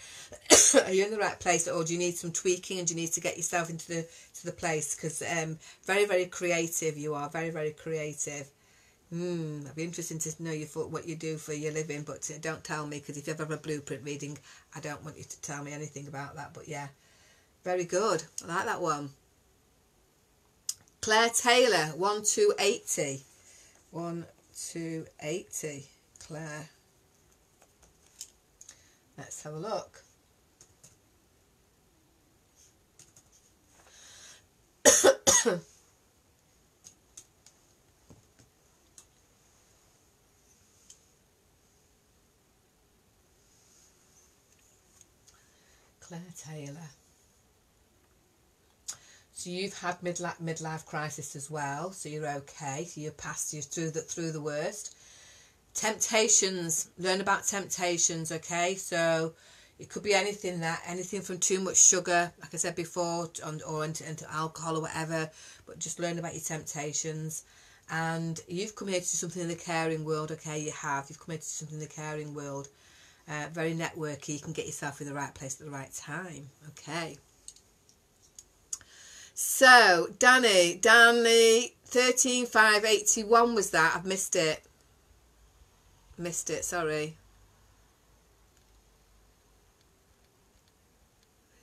Are you in the right place, or do you need some tweaking and do you need to get yourself into the place? Because very, very creative. You are very, very creative. I'd be interested to know what you do for your living, but don't tell me, because if you ever have a blueprint reading, I don't want you to tell me anything about that. But yeah, very good. I like that one. Claire Taylor, 1-2-80. 1-2-80. Claire. Let's have a look. Claire Taylor. So you've had midlife crisis as well, so you're okay. So you're past, you're through the worst. Temptations, learn about temptations, okay? So it could be anything from too much sugar, like I said before, or into alcohol or whatever, but just learn about your temptations. And you've come here to do something in the caring world, okay? You've come here to do something in the caring world. Very networky, you can get yourself in the right place at the right time, okay? So, Danny, 13581 was that? I've missed it. Sorry.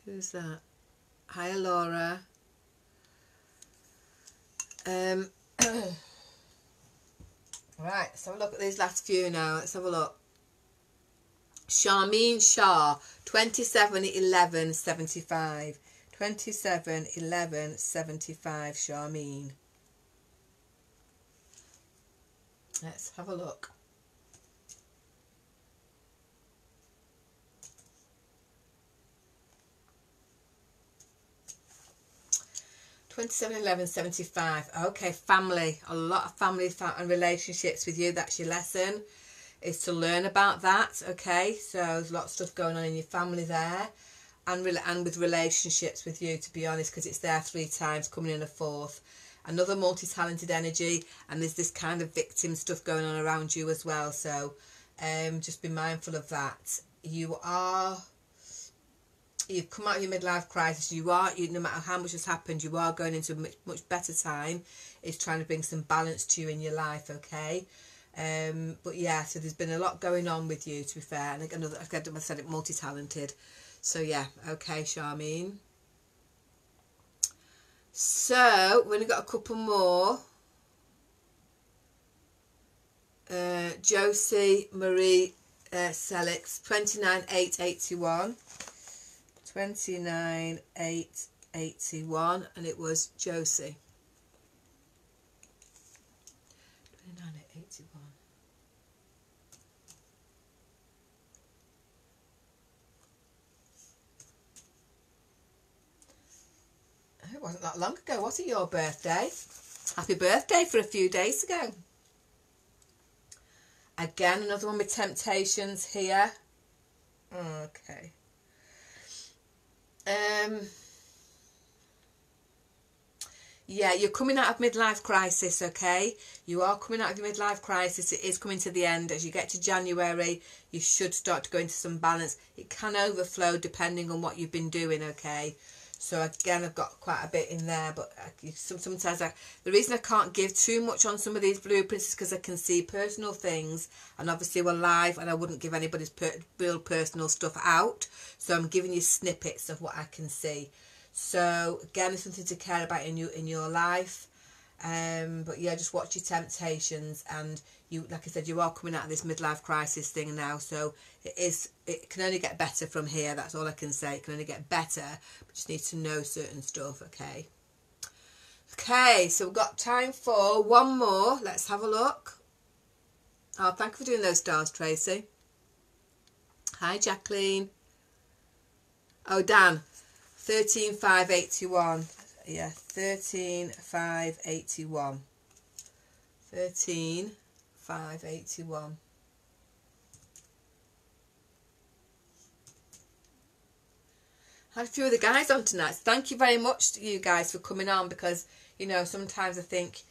Who's that? Hi, Laura. Right, let's have a look at these last few now. Let's have a look. Charmine Shah, 27/11/75. 27/11/75, Charmine. Let's have a look. Okay, family. A lot of family and relationships with you. That's your lesson, is to learn about that, okay? So there's a lot of stuff going on in your family there, and with relationships with you, to be honest, because it's there 3 times, coming in a 4th. Another multi-talented energy, and there's this kind of victim stuff going on around you as well. So just be mindful of that. You've come out of your midlife crisis. No matter how much has happened, you are going into a much better time. It's trying to bring some balance to you in your life, okay? But yeah, so there's been a lot going on with you, to be fair. And again, I said it, multi-talented. So yeah, okay, Charmine. So we've only got a couple more. Josie Marie Selix, 29/8/81. 29/8/81, and it was Josie. 29/8/81. It wasn't that long ago, was it, your birthday? Happy birthday for a few days ago. Again, another one with temptations here. Okay. Yeah, you're coming out of midlife crisis, okay? You are coming out of your midlife crisis. It is coming to the end. As you get to January, you should start to go into some balance. It can overflow depending on what you've been doing, okay? So again, I've got quite a bit in there, but sometimes the reason I can't give too much on some of these blueprints is because I can see personal things, and obviously we're live and I wouldn't give anybody's real personal stuff out. So I'm giving you snippets of what I can see. So again, it's something to care about in your life. But yeah, just watch your temptations, and you, like I said, you are coming out of this midlife crisis thing now, so it can only get better from here. That's all I can say. It can only get better, but just need to know certain stuff, okay? Okay, so we've got time for one more. Let's have a look. Oh, thank you for doing those stars, Tracy. Hi, Jacqueline. Oh, Dan, 13/5/81. Yeah, 13/5/81. 13/5/81. Had a few of the guys on tonight. Thank you very much to you guys for coming on, because, you know, sometimes I think,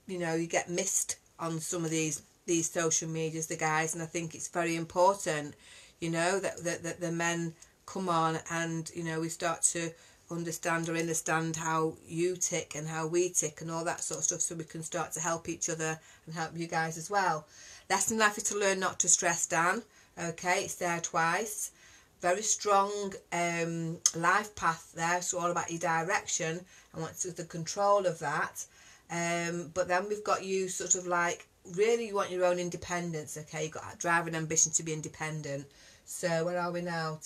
you know, you get missed on some of these social medias, the guys, and I think it's very important, you know, that the men come on and, you know, we start to understand how you tick and how we tick and all that sort of stuff, so we can start to help each other and help you guys as well. Lesson in life is to learn not to stress, Dan. Okay, it's there twice. Very strong life path there, so all about your direction and what's the control of that. But then we've got you sort of like, really you want your own independence, okay? You've got that drive and ambition to be independent. So where are we now?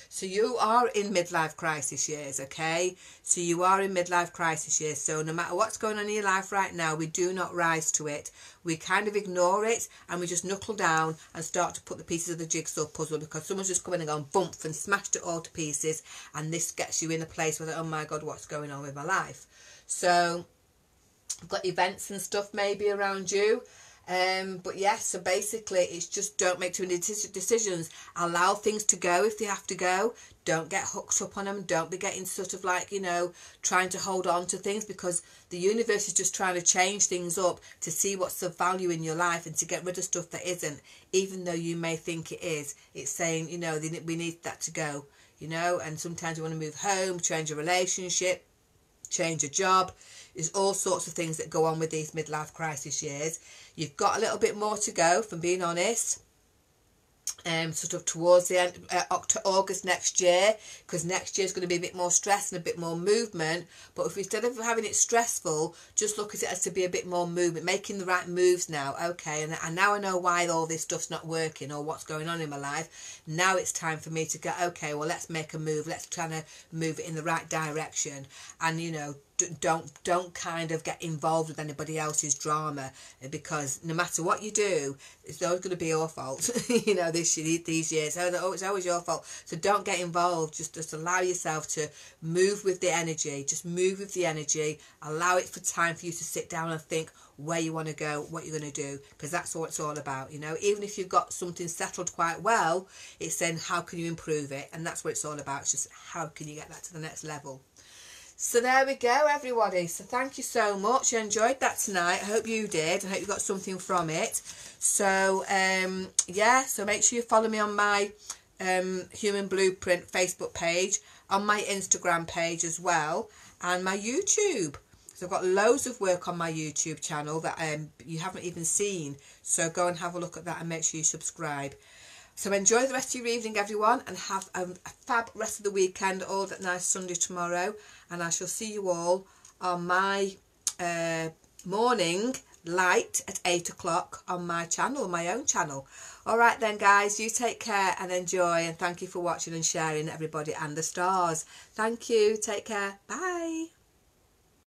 So you are in midlife crisis years, okay? So you are in midlife crisis years. So no matter what's going on in your life right now, we do not rise to it. We kind of ignore it and we just knuckle down and start to put the pieces of the jigsaw puzzle, because someone's just come in and gone bump and smashed it all to pieces, and this gets you in a place where, oh my God, what's going on with my life? So you've got events and stuff maybe around you. But yes, so basically it's just don't make too many decisions. Allow things to go if they have to go. Don't get hooked up on them. Don't be getting sort of like, you know, trying to hold on to things, because the universe is just trying to change things up to see what's of value in your life and to get rid of stuff that isn't, even though you may think it is. It's saying, you know, we need that to go, you know. And sometimes you want to move home, change a relationship, change a job. There's all sorts of things that go on with these midlife crisis years. You've got a little bit more to go, from being honest. Sort of towards the end, August next year, because next year is going to be a bit more stress and a bit more movement. But if instead of having it stressful, just look at it as to be a bit more movement, making the right moves now. Okay, and now I know why all this stuff's not working or what's going on in my life. Now it's time for me to go, okay, well, let's make a move. Let's try to move it in the right direction. And, you know, don't kind of get involved with anybody else's drama, because no matter what you do, it's always going to be your fault. You know, these years, it's always your fault. So don't get involved. Just allow yourself to move with the energy. Just move with the energy. Allow it for time for you to sit down and think where you want to go, what you're going to do, because that's what it's all about. You know, even if you've got something settled quite well, it's then how can you improve it, and that's what it's all about. It's just how can you get that to the next level. So there we go, everybody. So thank you so much. I enjoyed that tonight. I hope you did. I hope you got something from it. So yeah, so make sure you follow me on my Human Blueprint Facebook page, on my Instagram page as well, and my YouTube. So I've got loads of work on my YouTube channel that you haven't even seen. So go and have a look at that and make sure you subscribe. So enjoy the rest of your evening, everyone, and have a fab rest of the weekend, all that nice Sunday tomorrow. And I shall see you all on my morning light at 8 o'clock on my channel, my own channel. All right then, guys, you take care and enjoy, and thank you for watching and sharing, everybody, and the stars. Thank you. Take care. Bye.